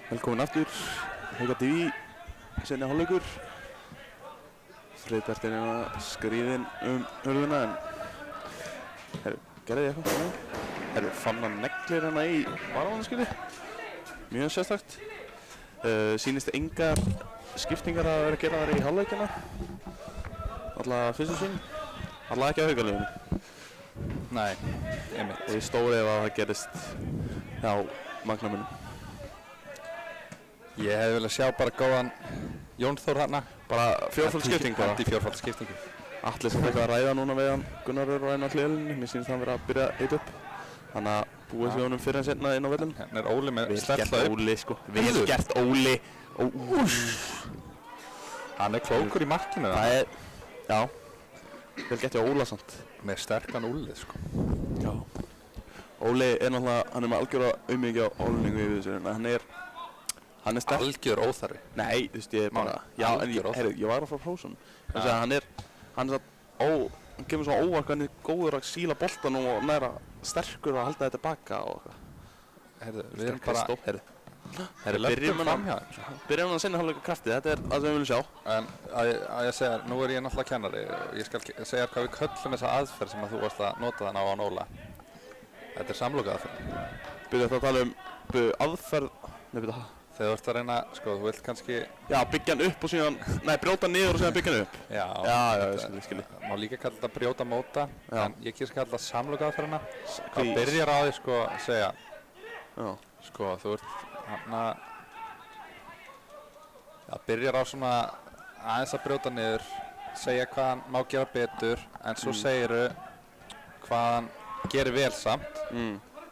Velkomin aftur, Hauka TV, seinni hálfleikur. Friðbert hérna skriðinn hurðina en herru, gerði ég eitthvað? Herru, fann hann neglir hérna í varðanskili. Mjög sérstakt. Sýnist engar skiptingar að vera að gera þar í hálfleikina. Alla fyrstu sín. Alla ekki að Haukaliðinu. Nei, einmitt. Og ég stóri ef að það gerist hjá Magnamunum. Ég hef viljað sjá bara góðan Jón Þór hérna. Bara fjórfald skipting bara. Hendi fjórfald skiptingu. Atli sem eitthvað að ræða núna við hann Gunnar er ræðin á hliðlinni. Mér sýnist hann vera að byrja eitt upp. Þannig að búið sig honum fyrir en senna inn á vellum. Hérna er Óli með stelta upp. Vel gert Óli sko. Vel gert Óli. Hann er klókur í markinu. Það er, já. Vel gert hjá Óla samt. Með sterkan Úlið sko. Já. Óli er náttúrulega, hann er með algjörða auðmikið á álningu yfir þessu. Hann er sterk. Algjör óþarfi. Nei, þú veist, ég er bara, já, en ég var að fara frá prósun. Þannig að hann kemur svona óvart hann er góður að síla boltan og næra sterkur að halda þetta baka og eitthvað. Herðu, við erum bara, byrjum hann að sinna hálfleika krafti, þetta er það sem við viljum sjá. En að ég segja, nú er ég náttúrulega kennari og ég skal segja hvað við köllum þessa aðferð sem að þú varst að nota þann á Óla. Þetta er samlokaðaðferð. Byrju þetta að tala aðferð, byrju það. Þegar þú ert að reyna, sko, þú vilt kannski... Já, byggja hann upp og síðan, nei, brjóta niður og síðan byggja hann upp. Já, ég skilji. Má líka kalla þetta brjóta móta, en ég kýrst að kalla þetta samlokaðaðferðina. Það byrjar á því, sko, að segja, sko, þú ert hann að... Það byrjar á svona aðeins að brjóta niður, segja hvað hann má gera betur, en svo segiru hvað hann gerir vel samt,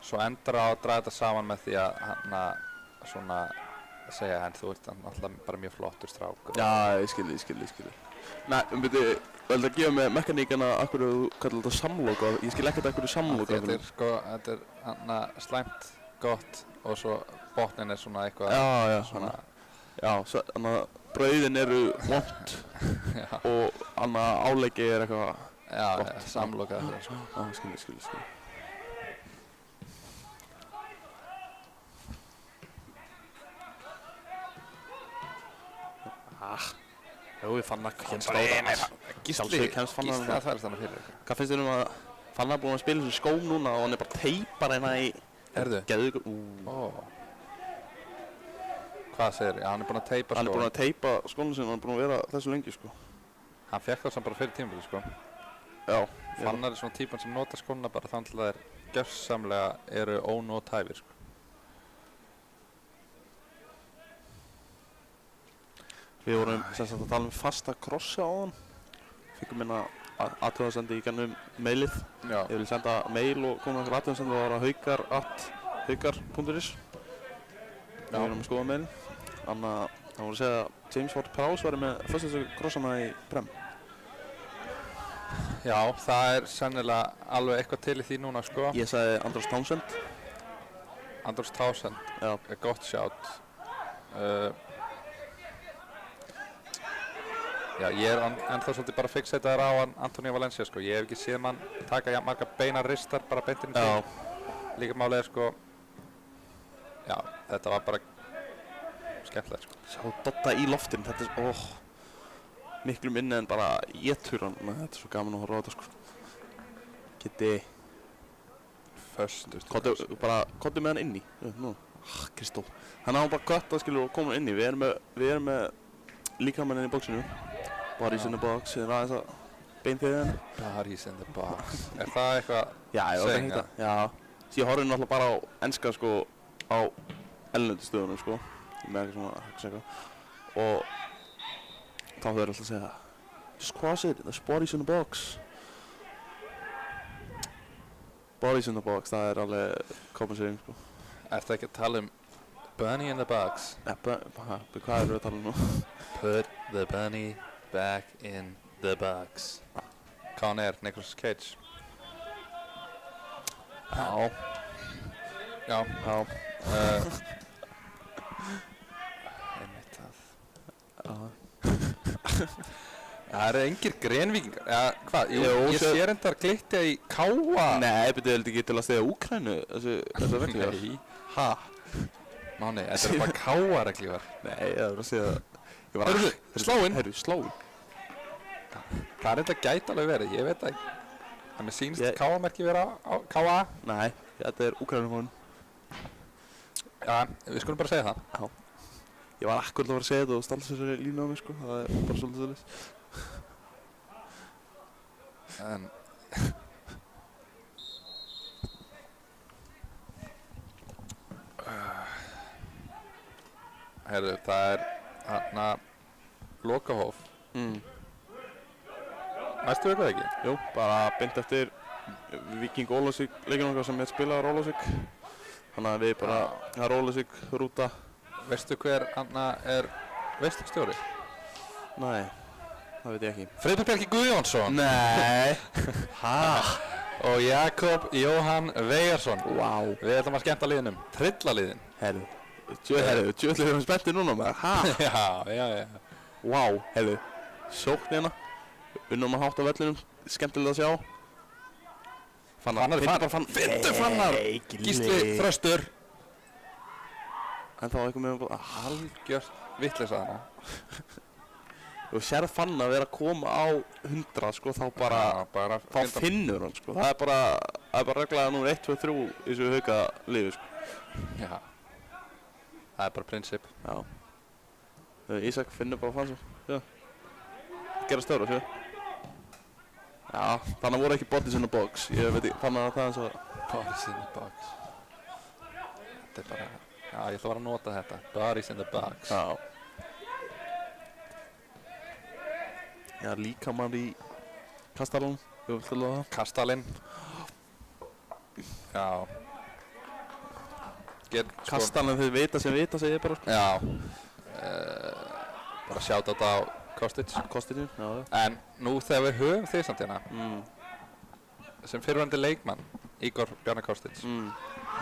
svo endar á að draga þetta saman með því að hann að svona segja henn, þú ert alltaf bara mjög flottur strákur. Já, ég skilji. Nei, byrju, veldu að gefa mig mekaníkana af hverju þú kallar þetta samloka. Ég skil ekkert af hverju samloka. Þetta er sko, þetta er hann að slæmt gott og svo botnin er svona eitthvað. Já, svona. Já, þannig að brauðin eru vont og hann að áleiki er eitthvað gott. Já, samlokað þetta sko. Já, skilji. Jú, ég fann að kemst á það. Gísli að færast þannig fyrir ykkur. Hvað finnst þér um að fann að búin að spila þessu skóm núna og hann er bara teipar hérna í... Herðu? Hvað segir ég? Hann er búin að teipa skóna? Hann er búin að teipa skóna sinna, hann er búin að vera þessu lengi sko. Hann fekk það samt bara fyrir tímabili sko. Já. Fannar er svona típan sem nota skóna bara þannig að þeir gjörsamlega eru ónótæfir sko. Við vorum sem sagt að tala fasta krossi á hann. Fikkum hérna aðtöðasendi í gennum mailið. Já. Ég vil senda mail og koma einhver aðtöðasendi og það var haukar.is. Við erum að skoða mailin. Þannig að það voru að segja að James Ward-Prowse væri með fyrstu krossana í Prem. Já, það er sennilega alveg eitthvað til í því núna sko. Ég sagði Andros Townsend. Andros Townsend er gott sjátt. Já, ég er ennþá svolítið bara fixeitaður á Antonio Valencia sko. Ég hef ekki séð mann taka marga beinar ristar bara beint inn í sig. Líka málið er sko, já, þetta var bara skemmtilegt sko. Sjá Dotta í loftin, þetta er miklu minni en bara étur hann. Þetta er svo gaman að horfa á þetta sko. Geti föstu. Kottu með hann inni. Nú, Kristó. Hann á bara gott að skilja og koma inni. Við erum með líkamanninn í bóksinu. Bodies in the box, er aðeins að beinþiðið henni. Bodies in the box. Er það eitthvað seging það? Já, ég horfði náttúrulega bara á enska sko á ellendistöðunum sko. Með eitthvað svona eitthvað. Og þá höfður alltaf að segja just cross it, there's bodies in the box. Bodies in the box, það er alveg kompensering sko. Ertu ekki að tala bunny in the box? Ja, hvað erum við að tala nú? Put the bunny back in the box. Hvað hann er? Nicolas Cage? Já. Einmitt það. Það eru engir Grænvíkingar. Ja, hvað? Ég sé reyndar glitti í Káa. Nei, betur þetta ekki til að stiga Úkraínu? Þessu vekkingar? Nei. Ha? Máni, þetta er bara káareglívar. Nei, ég var að segja Sláinn. Sláinn. Það er þetta gæti alveg verið, ég veit það ekki. Það með sýnst káamerki vera á káa. Nei, þetta er Úkraínumóðin. Já, við skulum bara segja það. Já. Ég var akkurat að fara að segja þetta og stalst þessari línu á mig sko, það er bara svolítið svolítið. En... Heyrðu, það er hérna lokahóf. Næstu viku ekki? Jú, bara beint eftir Víking Ólafsvík leikinn okkar sem spilaðar Ólafsvík. Þannig að við bara, það er Ólafsvík, rúta. Veistu hver Anna er veislustjóri? Nei, það veit ég ekki. Freyr Bjarki Guðjónsson. Nei. Hæ? Og Jakob Jóhann Veigarsson. Vá. Við ætlum að skemmta liðinum. Trillaliðin. Herru, tjóðlega erum við spenntir núna með það. Hæ? Já. Vá, herru, sókn hérna. Unnum að hátta á vellinum, skemmtilega að sjá. Fannar. Gísli Þröstur. En þá eitthvað með halgjört vitleysa þarna. Þú sérð Fann að vera að koma á 100 sko, þá bara þá finnur hann sko. Það er bara regla númer 1, 2, 3 í þessu hauka lifi sko. Já. Það er bara prinsip. Já. Ísak finnur bara Fann svo. Já. Gera stóra, sjö. Já, þannig voru ekki bodies in the box. Ég veit ekki, Fann að það eins og bodies in the box. Þetta er bara... Já, ég ætla bara að nota þetta. Bodies in the box. Já. Já, líkamann í Kastalinn. Þú vilt alveg það? Kastalinn. Já. Kastalinn þið vita sem vita, segir ég bara. Já. Bara sjáta þetta á Kostic, já. En nú þegar við höfum þig samt hérna sem fyrirverandi leikmann, Ígor Bjarni Kostic.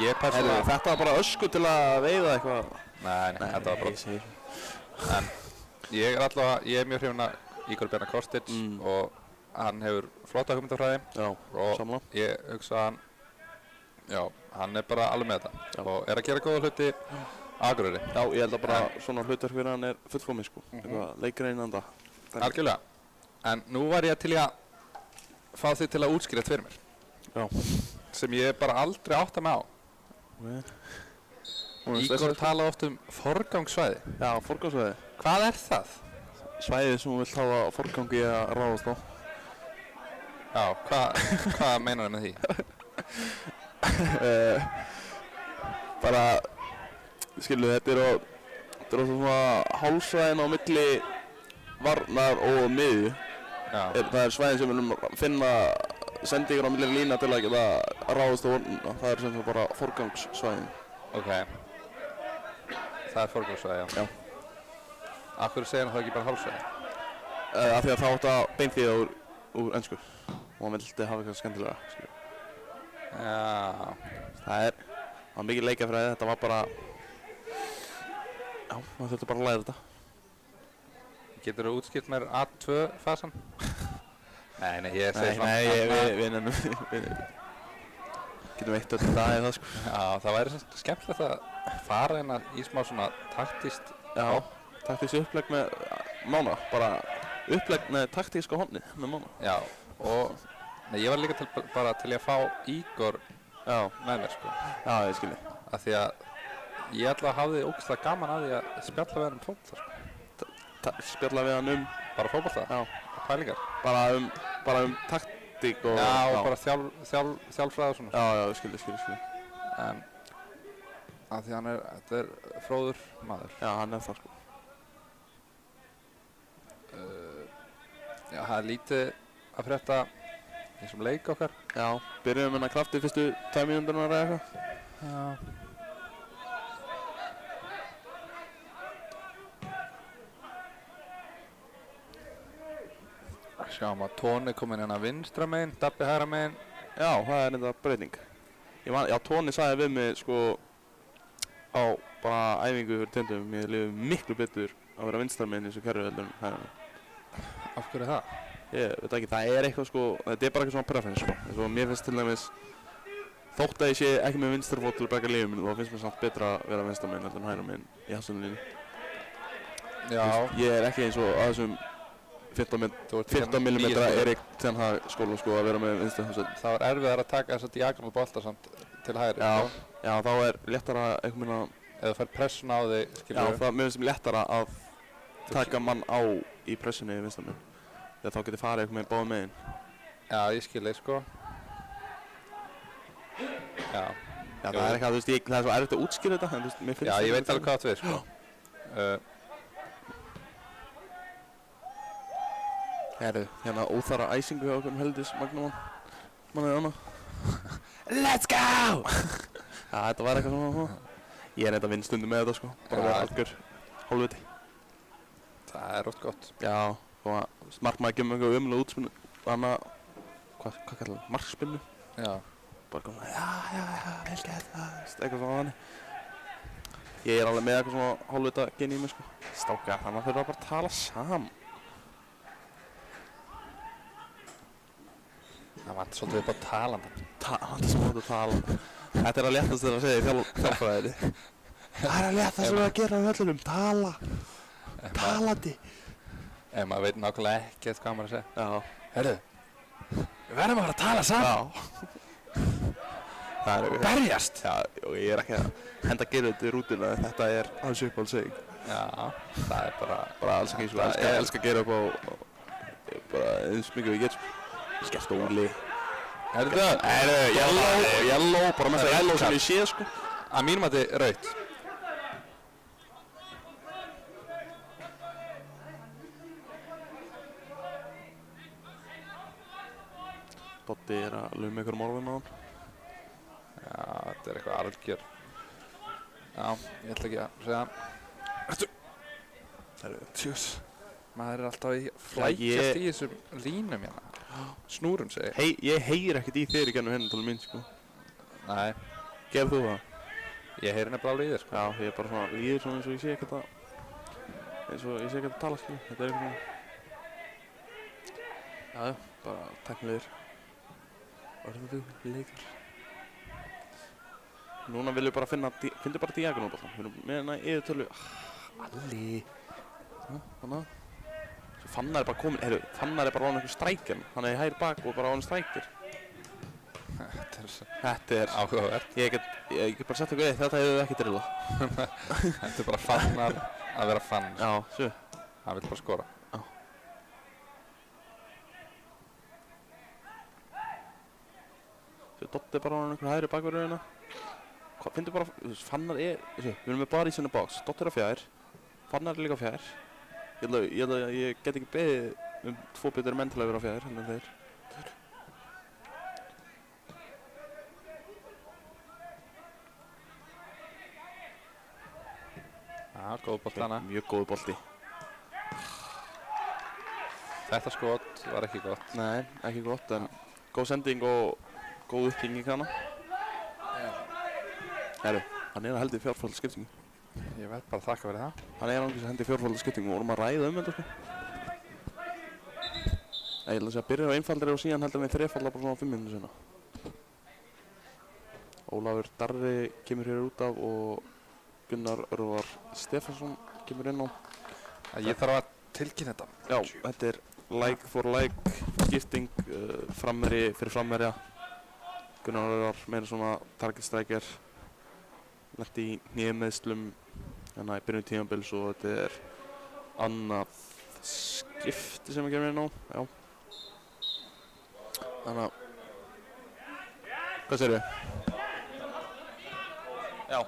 Ég persónulega... Þetta var bara ösku til að veiða eitthvað? Nei, þetta var bara... En ég er mjög hrifinn af Ígor Bjarni Kostic og hann hefur flotta hugmyndafræði. Já, samla. Og ég hugsa að hann er bara alveg með þetta og er að gera góða hluti Akureyri. Já, ég held að bara svona hlutverk fyrir hann er fullkomið sko. Eitthvað leikgreinanda. Algjörlega. En nú var ég til að fá þig til að útskýra þetta fyrir mér. Já. Sem ég bara aldrei átta mig á. Ígor tala oft forgangssvæði. Já, forgangssvæði. Hvað er það? Svæðið sem þú vilt hafa forgangi að ráðast á. Já, hvað meinar þið með því? Bara... Skilu, þetta er svona hálfsvæðin á milli varnar og miðju. Það er svæðin sem við viljum finna sendingar á milli lína til að geta ráðast á varnina. Það er sem bara forgangssvæðin. Ok. Það er forgangssvæði, já. Já. Af hverju segir hann það ekki bara hálfsvæði? Af því að það átt að beint því það úr ensku. Og hann vildi hafa eitthvað skemmtilega, skilu. Já. Það var mikið leikafræði, þetta var bara... Já, maður þurfti bara að læra þetta. Getur þú útskipt mér A2-fasan? Nei, ég segi svona... Nei, við nefnum... Getum eitt öll dag eða það, sko. Já, það væri skemmtilegt að fara hérna í smá svona taktískt... Já, taktískt upplegg með Mána. Bara upplegg með taktíska honnið með Mána. Já, og... Nei, ég var líka bara til að fá Ígor með mér, sko. Já, ég skilji. Af því að ég alltaf hafði ógeðslega gaman að því að spjalla við hann fótbolta, sko. Spjalla við hann bara fótbolta? Já. Pælingar? Bara taktík og... Já, og bara þjálfræði og svona. Já, ég skilji. En... Af því þetta er fróður maður. Já, hann er það, sko. Já, það er lítið að frétta eins og leik okkar. Já, byrjum við krafti fyrstu 2 mínúturnar eða eitthvað. Já. Sjáum að Tóni kominn hérna vinstra megin, Dabbi hægra megin. Já, það er þetta breyting. Já, Tóni sagði við mig sko á bara æfingu fyrir tindum, ég lifi miklu betur að vera vinstra megin eins og kerru heldur en hægra megin. Af hverju það? Ég veit ekki, það er eitthvað sko, þetta er bara eitthvað svona preference sko. Eins og mér finnst til dæmis þótt að ég sé ekki með vinstri fót til að bjarga lífið mínu, þá finnst mér samt betra að vera vinstra megin heldur en hægra megin í hafsendalínu. Já. Ég eins og að þessum 15 mm Erik Ten Hag skóla sko að vera með vinstri hafsend. Það var erfiðar að taka þess að diagonal bolta samt til hægri. Já, þá léttara einhvern veginn að... Ef þú fær pressuna á þig, skilur við. Já, það mér finnst léttara að taka mann á í pressunni í vinstra megin. Þegar þá getur farið einhvern veginn báðum megin. Já, ég skil þig sko. Já, það er eitthvað, þú veist, það er svo erfitt að útskýra þetta, en þú veist, mér finnst það... Já, ég veit alveg hvað það er, sko. Hérna óþara æsingu hjá okkur heldis Magnamann. Mannið hana. Let's go! Já, þetta var eitthvað svona. Ég neitt að vinna stundum með þetta, sko. Bara algjör hálfviti. Það er rótt gott. Já, og markmaður gefur mig eitthvað umlega útspinnu. Hana, hvað kallar það? Markspinnu? Já. Bara kom já, vel gert, eitthvað svona þannig. Ég alveg með eitthvað svona hálfvita gen í mig, sko. Stáka, þannig að þau bara að tala saman. Það vantar svolítið upp á talanda. Það vantar svolítið upp á talanda. Þetta er að léttast þegar að segja í þjálfræðinni. Það er að léttast þegar að gera á höllunum, tala. Talandi. Ef maður veit nákvæmlega ekkert hvað maður að segja. Já. Heyrðu, við verðum að fara að tala saman. Já. Það er berjast! Já, og ég er ekki að henda að gera þetta í rútuna, þetta er alls uppáhaldseging. Já, það er bara alls ekki eins og ég elska að gera upp á bara eins mikið við getum. Skellt Óli. Heyrðu, yellow, bara með það yellow sem ég sé, sko. Að mínum að þið raut. Dotti er að lauma einhverjum orðum á hann. Já, þetta er eitthvað algjör. Já, ég ætla ekki að segja. Tjús. Maður er alltaf að flækjast í þessum línum hérna. Snúrum segi. Ég heyri ekkert í þér í gennum henni tala mín, sko. Nei. Gerð þú það? Ég heyri nefnilega alveg í þér, sko. Já, ég er bara svona líður svona eins og ég sé ekkert að... eins og ég sé ekkert að tala, sko. Þetta er eitthvað svona... Já, bara tæknilegir. Orðu leikar. Núna viljum við bara finnum bara diagonalboltan. Við erum með hérna yfirtölu. Alli. Þannig að. Fannar er bara komin, Fannar er bara á einhverjum strækjum. Hann er hægri bak og bara á einhverjum strækjur. Þetta er áhugavert. Ég get bara sett eitthvað í þetta hefur við ekki drillað. Þetta er bara Fannar að vera fann. Já, svo. Hann vill bara skora. Já. Svo Dotti bara á einhverjum hægri bakverðina. Hvað finnst þú bara, Fannar er, við erum með bara í svona box. Dotti er á fjær. Fannar er líka á fjær. Ég get ekki beðið tvo betri menn til að vera á fjær en þeir. Já, góð bolti hana. Mjög góð bolti. Þetta skot var ekki gott. Nei, ekki gott en góð sending og góð uppbygging hana. Herru, hann er að held í fjárfaldaskiptingu. Ég verð bara að þakka fyrir það. Hann er ángríms að hendi fjórfaldaskiptingu og vorum að ræða þetta, sko. Ég held að segja að byrja á einfaldri og síðan heldur við þrefalda bara svona á 5 mínútur sena. Ólafur Darri kemur hér út af og Gunnar Örvar Stefansson kemur inn á. Ég þarf að tilkynna þetta. Já, þetta er like for like skipting, frammeri fyrir frammerja. Gunnar Örvar meira svona target striker. Lenti í hnémeiðslum hérna í byrjun tímabils og þetta er annað skipti sem við kemur inn á. Já. Þannig að... Hvað segirðu? Já.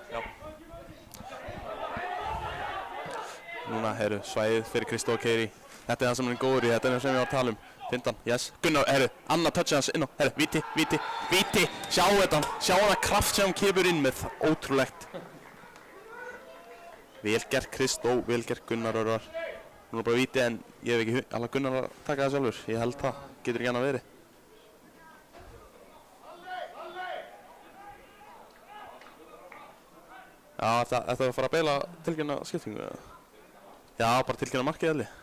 Núna, svæðið fyrir Kristóf Keiri. Þetta er það sem hann er góður í, þetta er það sem við varum að tala um. Findan, yes. Gunnar, annað touch hans inn á. Víti. Sjá þetta, sjá hana kraft sem hann kemur inn með. Ótrúlegt. Vel gert Kristóf, vel gert Gunnar Örvar. Núna bara víti en ég hef ekki alveg Gunnar að taka það sjálfur. Ég held það, getur ekki annað verið. Já, þetta er að fara að beila tilkynna skiptingu. Já, bara tilkynna markið allir.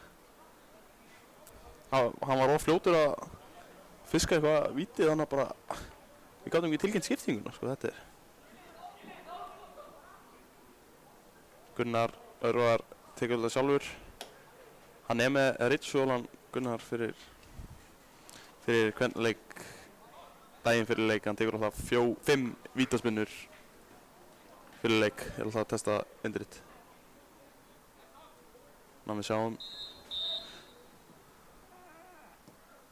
Hann var of fljótur að fiska eitthvað vítið, þannig að bara við gátum ekki tilkynnt skiptinguna, sko, þetta Gunnar Örvar tekur þetta sjálfur. Hann með ritsjólan Gunnar fyrir hvern leik, daginn fyrir leik. Hann tekur alltaf 5 vítaspinnur fyrir leik. Ég ætla að testa undirrit. Ná við sjáum.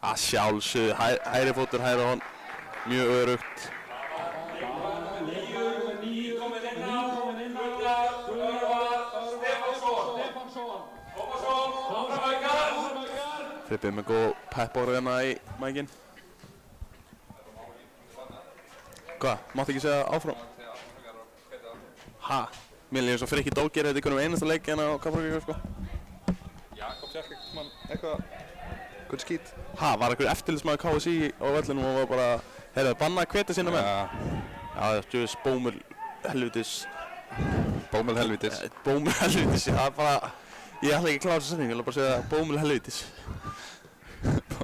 Að sjálfsögðu, hægri fótur, hægri hon, mjög öruggt. Frippið með góð peppáru hérna í mækinn. Hvað? Máttu ekki segja áfram? Ha? Mér líður svo Frikki Dó gerir þetta í einhvern einasta leik hérna á Kaplakrika, sko. Jakob fjalk eitthvað skít. Ha? Var einhver eftirlitsmaður KSÍ á vellinum og var bara, heyrðu, banna að hvetja sína menn? Já, djöfis bómul helvitis. Bómul helvitis? Bómul helvitis, já, það er bara, ég ætla ekki að klára þessa setningu, ég ætla bara að segja bómul helvitis.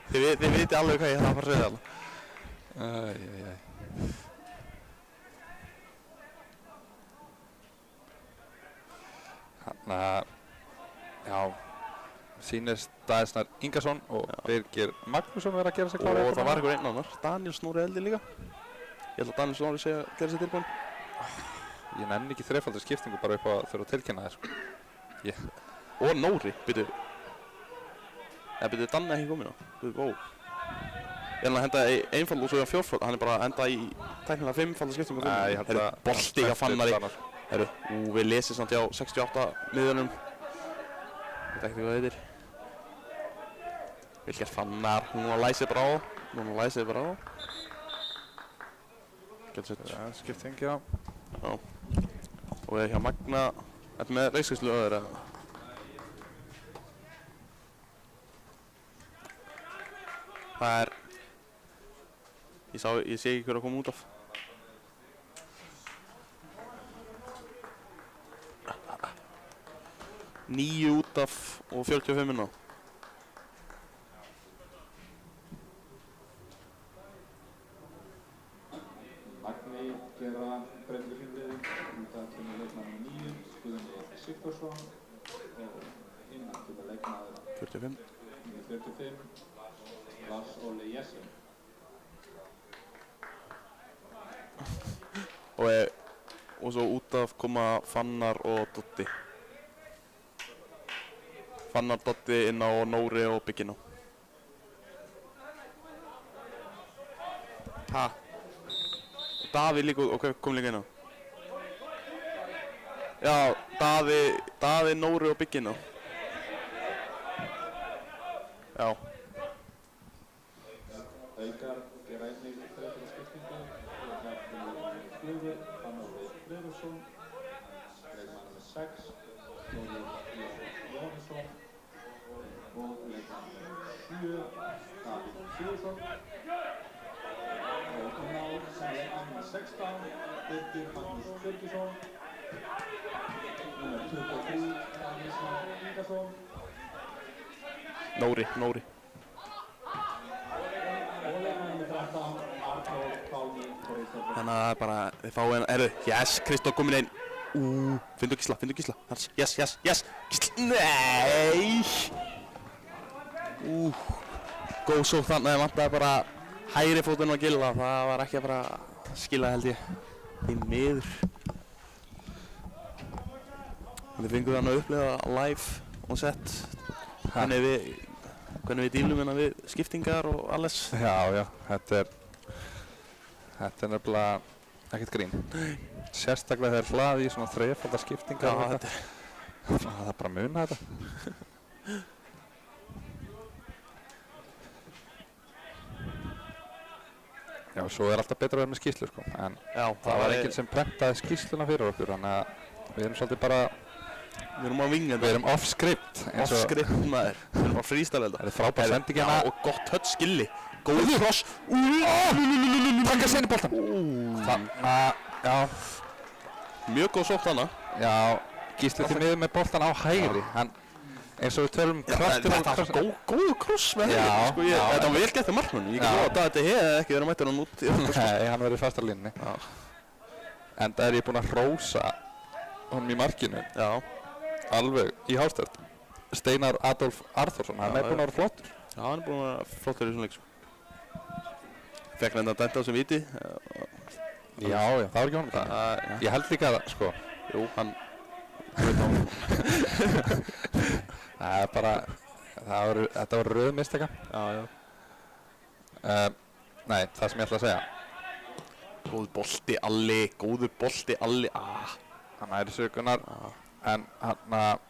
Þið viti alveg hvað ég ætla að fara að segja þarna. Hanna, já, sýnist Daði Snær Ingason og Birgir Magnússon vera að gera sig klára. Og það var einhver einn annar, Daniel Snorri Eldi líka. Ég ætla að Daniel Snorri gera sig tilbúinn. Ég nenni ekki þrefaldri skiptingu bara upp að þurfa að tilkynna þér, sko. Og Nóri, byrju. Eða byrju, Danni ekki komin á. Ó. Ég ætla að henda í einfald og svo í fjórfald. Hann er bara að henda í tæknilega 5-falda skiptingu. Nei, ég held að... Bolti hjá Fannari. Herru, við lesið samt hjá 68 miðunum. Ég veit ekki hvað það heitir. Vilkjær Fannar, núna læsið bara á. Getur sett. Já, skipting, já. Já. Og hjá Magna, þetta með reykskriðslu öður eða? Það er... Ég sé ekki hver að koma út af. Níu út af og 45 inn á. Magni gera breytingu fyrir það kemur leikmaður með 9, Guðni Sigþórsson og inn kemur leikmaður 45. 45, Lars Óli Jessen. Og svo út af koma Fannar og Dotti. Fannar, Dotti inn á Nóri og Bygginn á. Ha? Daði líka, ok, kom líka inn á. Já, Daði, Nóri og Bygginn á. Já. Haukar gera einnig þreytari skiptingu og það kemur Flöður, Fannar Friðriksson, leikmaður með 6, Nóri Jóhannesson og leikmaður með 7, Davíð Sigurðsson. Og inn á sem leikmaður með 16, Birgir Magnús Birgisson, númer 23, Daði Snær Ingason. Nóri. Þannig að það er bara, þið fáið hérna, herru, yes, Kristó komin inn. Fyndu Gísla. Yes, Gísla, nei! Góð sókn þarna, það vantaði bara hægri fótinn á Gilla, það var ekki að bara skila held ég. Því miður. Þið fenguð þarna að upplifa live on set. Hvernig við dílum hérna við skiptingar og alles. Já, þetta er nefnilega ekkert grín. Sérstaklega þegar hlaði í svona þrefaldar skiptingar og þetta. Það er bara að muna þetta. Já, svo er alltaf betra að vera með skýrslu, sko. En það var enginn sem prentaði skýrsluna fyrir okkur, þannig að við erum svolítið bara... Við erum á vingandi. Við erum off-script. Off-script maður. Við erum bara freestyle þetta. Það er frábært sending hérna. Og gott touch skilli. Góð cross. Takka seinni boltan. Þannig að, já. Mjög góð sótt hana. Já, Gísli því miður með boltan á hægri. Hann eins og við tölum kraftur Þetta var góðu kross með henni, sko, þetta var vel gett af markmann. Ég get lofa að þetta hefði ekki verið að mæta hann út í öllum, sko. Nei, hann verið fast á línni. Enda er ég búinn að hrósa honum í markinu. Já. Alveg í hástert. Steinar Adolf Arþórsson, hann er búinn að vera flottur. Já, hann er búinn að vera flottur í þessum leik, sko. Fekk reynda að dæmta á sem viti. Já, það var ekki honum það. Ég held líka að, sko. Jú, hann... Það er bara, þetta var röð mistaka. Nei, það sem ég ætla að segja. Góður bolti Alli. Hann æri sögunar, en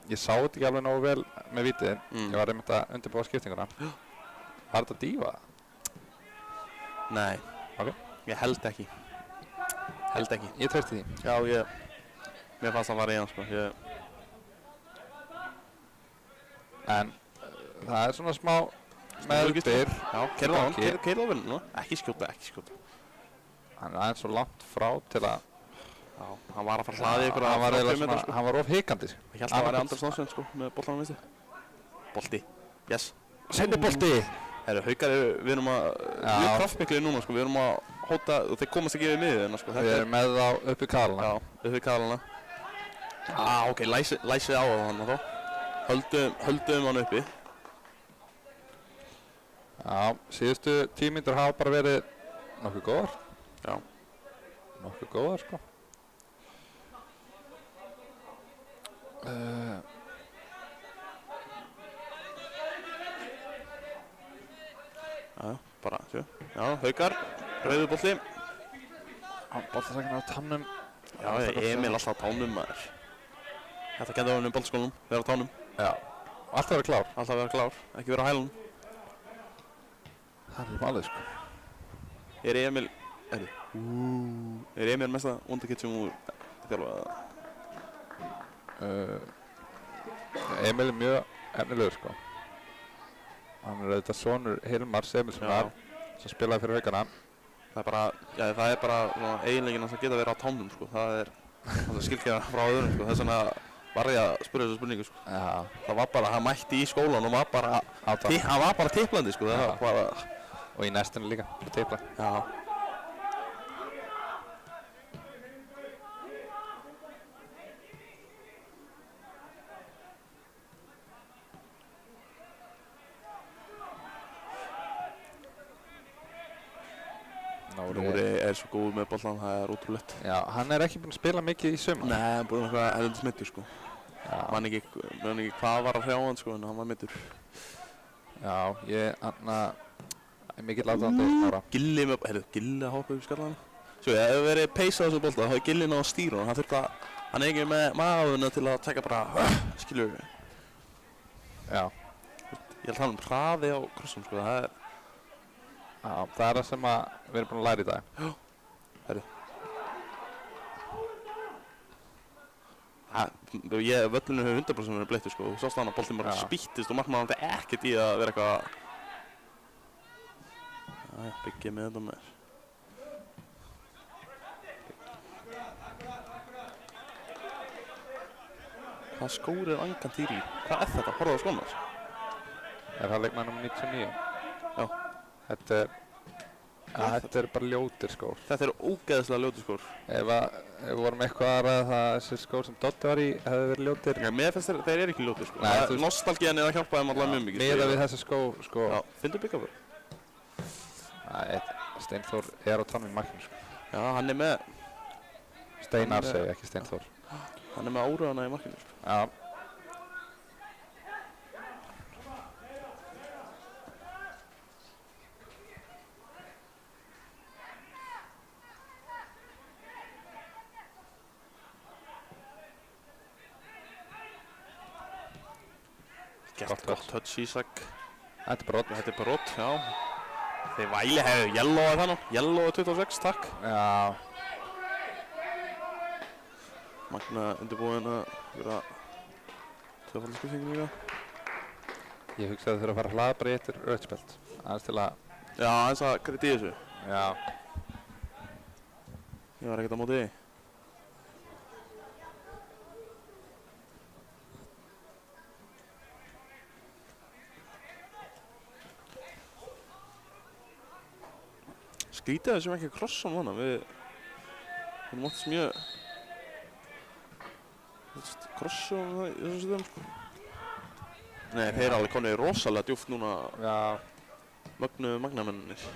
ég sá þetta ekki alveg nógu vel með vitið. Ég var einmitt að undirbúa skiptinguna. Var þetta dífa? Nei, ég held ekki. Ég treysti því. Já, mér fannst hann var í hann, sko. En það er svona smá meðbyr. Já, keyrðu á hann, keyrðu á vinnuna. Ekki skjóta. Hann er aðeins svo langt frá til að... Já, hann var að fara hlaðið ykkur að... Hann var of hikandi. Ég held að það var Anders Nánsson, sko, með boltanum vinstri. Bolti, yes. Sendi bolti! Herru, Haukar, við erum að... Við erum kraftmiklið núna, sko, við erum að hóta... Og þeir komast ekki yfir miðjuna, sko. Við erum með þá uppi Karlana. Já, uppi Karlana. Ok, læsið á hann þá. Höldum hann uppi. Já, síðustu 10 mínútur hafa bara verið nokkuð góðar. Já. Nokkuð góðar, sko. Já, bara, sjö. Já, Haukar, rauður bolti. Boltasækina á tannum. Já, Emil alltaf á tánum, maður. Þetta gæti á hann boltaskólanum, vera á tánum. Já, alltaf vera klár. Alltaf vera klár, ekki vera á hælunum. Það er málið, sko. Er Emil mesta wonderkid sem úr þjálfaða? Emil er mjög efnilegur, sko. Hann er auðvitað sonur Hilmars Emilssonar sem spilaði fyrir Haukana. Það er bara eiginleginn að geta verið á tánum, sko. Það er skilkjara frá öðrum, sko. Þess vegna var ég að spyrja þessu spurningu, sko. Já. Það var bara, hann mætti í skólan og hann var bara tiplandi, sko. Það var bara... Og í næstunni líka, tipla. Já. Nóri er svo góð með bollan, það er ótrúlegt. Já, hann er ekki búinn að spila mikið í sumar. Nei, hann er búinn að eitthvað smittur, sko. Man ekki hvað var að hrjá hann, sko, en hann var mittur. Já, ég er mikill aðdáandi Nóra. Gilli að hoppa upp í skallan. Svo, ef það verið peysa á þessu bolta, þá er Gilli ná að stýra hann. Hann er ekki með maðurinn til að taka bara, skilur við. Já. Ég held hann hraði á krossum, sko, það er... Já, það er það sem við erum búin að læra í dag. Já, herru. Völlunum hefur 100% verið bleittur, sko. Þú sást hann að boltinn bara spýttist og markmaðurinn átti ekkert í að vera eitthvað... Jæja, byggja með þetta með þér. Hvað skór er Angantýri? Hvað er þetta? Horfðu á skóna þessu? Er það leikmaður nr. 99? Já. Þetta er bara ljótir skór. Þetta eru ógeðslega ljótir skór. Ef við vorum eitthvað að ræða það þessi skór sem Doddi var í hefði verið ljótir. Já, mér finnst þeir eru ekki ljótir, sko. Nostalgían er að hjálpa þeim allavega mjög mikið. Miðað við þessi skó, sko. Já, fylgdu byggafur. Steinþór er á tánum í markinu, sko. Já, hann er með... Steinar segi, ekki Steinþór. Hann er með áraðana í markinu, sko. Já. Gott touch Ísak. Þetta er brot. Þetta er brot, já. Þeir væli hefur yellowað þannig. Yellow 26, takk. Já. Magna undirbúinn að vera tvöfaldarskiptingin líka. Ég hugsaði að þau þurfa að fara að hlaða bara í eftir rauðspjald. Aðeins til að... Já, aðeins að krydda í þessu. Já. Ég var ekkert á móti því. skrítið að við séum ekki að krossa núna. Við erum oftast mjög krossum það í þessum stöðum, sko. Nei, þeir alveg konið rosalega djúpt núna. Já. Mögnuðu magnamennir.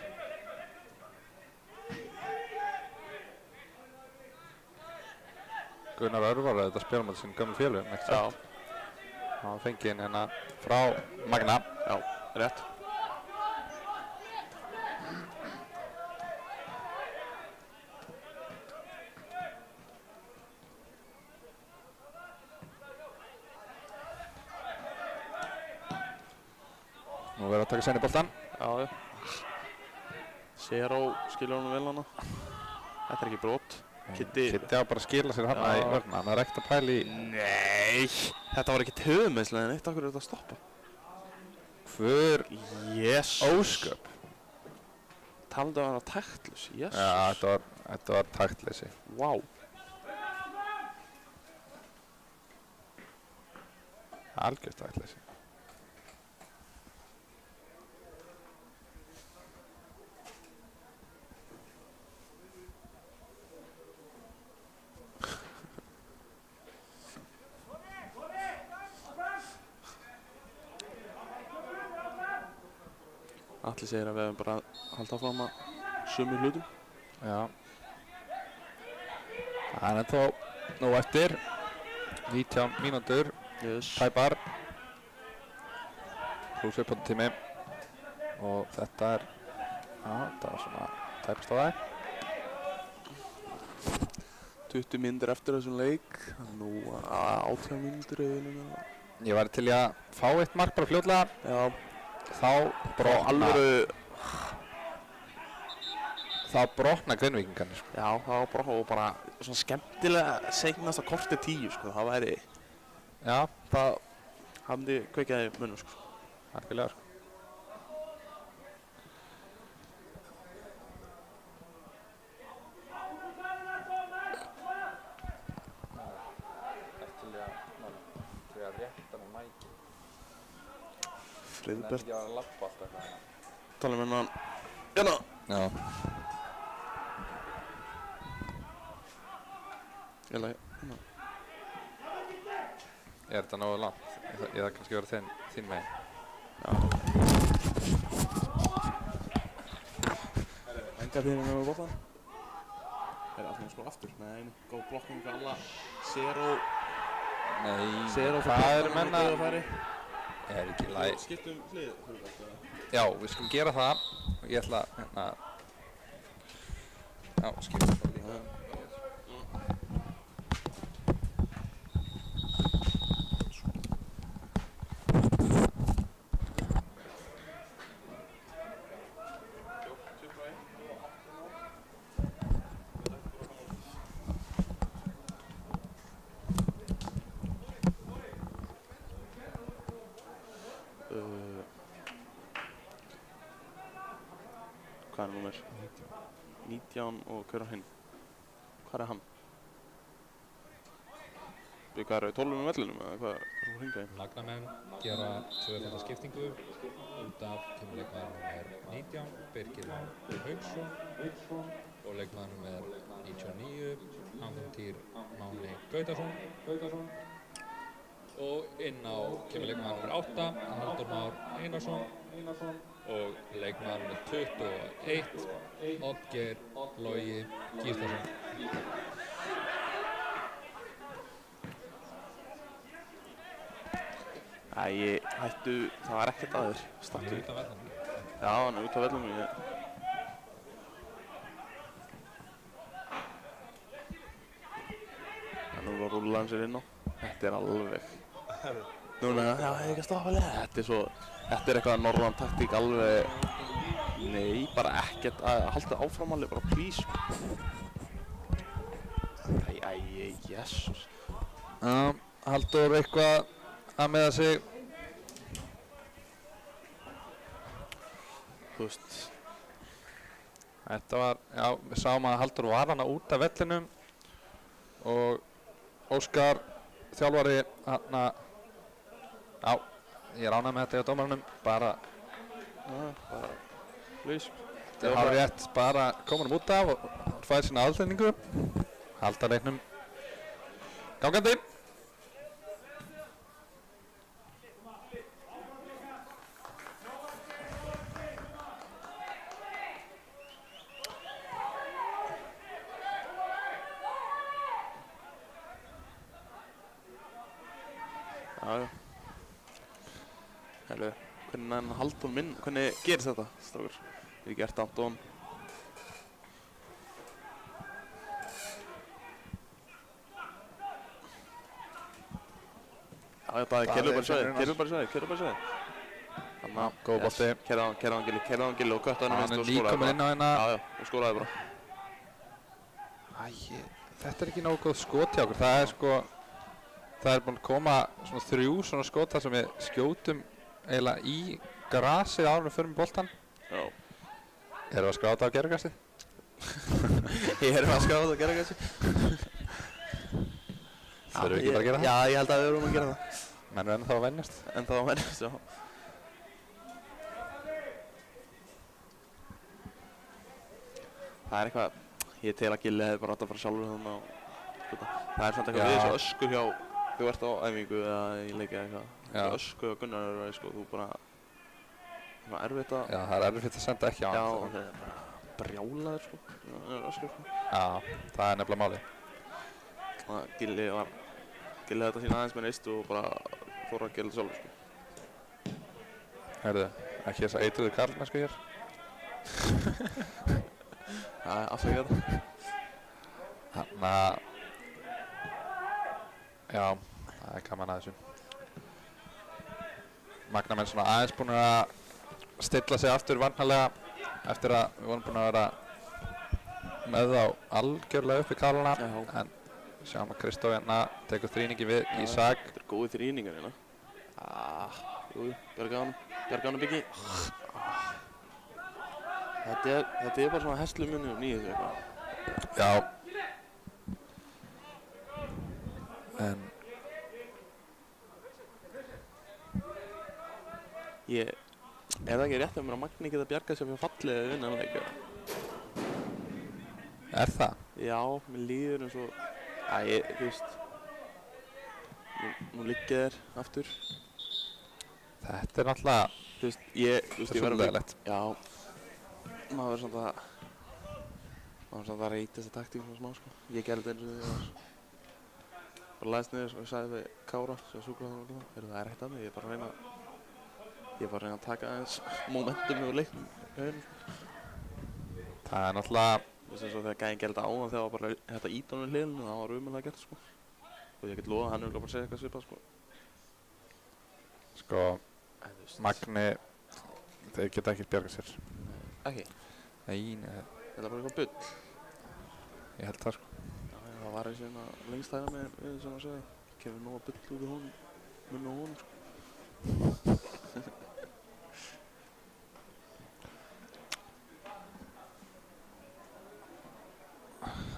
Gunnar Örvar að þetta spila með sín gömlu félögum, ekki satt? Hann fengi inn hérna frá Magna. Já, rétt. Nú verður að taka senni boltan. Já. Zero skilur honum vel hana. Þetta ekki brot. Kitty á bara að skila sér hana í vörna. Hann ekkert að pæla í... Nei! Þetta var ekkert höfuðmeiðsli en eitt af hverju þetta að stoppa. Hvur... Ósköp. Talandi að vera taktlaus. Jesus. Já, þetta var taktleysi. Vá. Algjört taktleysi. Atli segir að við hefum bara haldið áfram að sömu hlutum. Já. Það er ennþá nú eftir 19 mínútur. Tæpar. Pluss uppbótartími. Og þetta er... Já, þetta var svona tæpast á það. 20 mínútur eftir þessum leik. Nú 18 mínútur eða. Ég væri til í að fá eitt mark bara fljótlega. Já. Þá brotna Grindvíkingarnir, sko. Já, þá brotna og bara svona skemmtilega seinast að korti 10, sko. Það væri... Já, það myndi kveikjaði munum, sko. Algjörlega, sko. Friðbert. Það er ekki að lappa alltaf eitthvað. Tala með hann. Hérna! Já. Hérna. Er þetta nógu langt? Ég það kannski verið þín megin. Já. Enga fyrir með boltan. Það er sko aftur. Nei, góð blokking fyrir alla. Zero. Nei. Zero það er menna. Er ekki læg. Skiptum hlið fyrir þetta? Já, við skulum gera það. Og ég ætla hérna... Já, skiptum það líka. Hvað er númer? 19 og hver er hinn? Hvað er hann? Hvað er það í 12 með vellinum eða hvað er það hringað í? Magnamenn gera tvöfalda skiptingu út af leikmaður númer 19, Birgir Már Hauksson og leikmaður númer 99, Angantýr Máni Gautason og inn á kemur leikmaður númer 8, Halldór Már Einarsson og leikmaður númer 21, Oddgeir Logi Gíslason. Æ, hættu, það var ekkert að þér. Hann er út af vellinum. Já, hann er út af vellinum. Nú var rúlla hann sér inn á. Þetta er alveg... Núna, já, ég ekki að stoppa leið. Þetta er eitthvað norðan taktík alveg... Nei, bara ekkert að halda áfram alveg, bara please. Æ, Jesus. Halldór eitthvað að meða sig. Þú veist. Þetta var, já, við sáum að Halldór var hana út af vellinum og Óskar, þjálfari, hana, já, ég er ánægð með þetta hjá dómaranum, bara, Please. Þetta er hár rétt bara komin út af og fær sína aðhlendingu. Halda leiknum gangandi. Já. Hellu, hvernig hann Halldór minn, hvernig gerist þetta, strákur? Við gert Anton. Já, Daði, keyrðu bara í svæði. Þannig að, góð bolti. Keyrðu hann Gilli og kötta hann Hann er nýkominn inn á hérna. Já, og skólaði bara. Þetta er ekki nógu góð skot hjá okkur. Það er sko, það er búin að koma svona 3 svona skot þar sem við skjótum eiginlega í grasið áður en við förum í boltan. Já. Erum við að skráta á gerðarkastið? Erum við að skráta á gerðarkastið? Þurfum við ekki bara að gera það? Já, ég held að við erum að gera það. Menn við ennþá að venjast? Ennþá að venjast, já. Það er eitthvað, ég tel að Gilli hefði bara átt að fara sjálfur þannig að skjóta. Það er samt eitthvað við þessu öskur hjá þú ert á æfingu eða í leiki eða eitthvað. Þessu öskur og Gunnar eru sko, þú bara svona erfitt að... Já, það er erfitt að senda ekki á hann. Já, það er bara brjálaður sko, öskur sko. Já, það er nefnilega málið. Þannig að Gilli þetta sína aðeins með neist og bara fór að gera þetta sjálfur sko. Heyrðu, ekki þess að eitruðu karlmennsku hér. Já, afsækja þetta. Þannig að... Já, það er gaman að þessu. Magnamenn svona aðeins búin að stilla sig aftur varnarlega eftir að við vorum búin að vera með þá algjörlega upp í kalana. En sjáum að Kristóf hérna tekur þrýningi við Ísak. Þetta er góði þrýningar hérna. Jú, bjarga honum Biggi. Þetta er bara svona hestlumunni og nýðið eitthvað. Já. En... Er það ekki rétt að mér að Magni geta bjargað sér fyrir fallið eða vinna hann leikja? Er það? Já, mér líður eins og... þú veist... Nú liggja þér aftur. Þetta er náttúrulega... Þú veist, ég verður að... leiðilegt. Já. Maður verður svona að... að reyta þessa taktík svona smá, sko. Ég gerði þetta eins og því að... Bara læðist niður og ég sagði við Kára, sem súklaði hann og það er ekkert að mig, ég er bara að reyna að taka aðeins momentum yfir leiknum. Það er náttúrulega... Þú veist eins og þegar gæðin gerði þetta áðan þegar bara þetta ít á hann við hliðinu, það var umöðulega gert, sko. Og ég get loðað að hann bara að segja eitthvað svipað, sko. Sko, Magni, þeir geta ekkert bjargað sér. Ekki? Nei. Þetta er bara eitthvað bull. Ég held það, sko. Það var eins og hérna lengst hægna með við sem að segja. Kemur nóga bull út í honum, munn og honum, sko.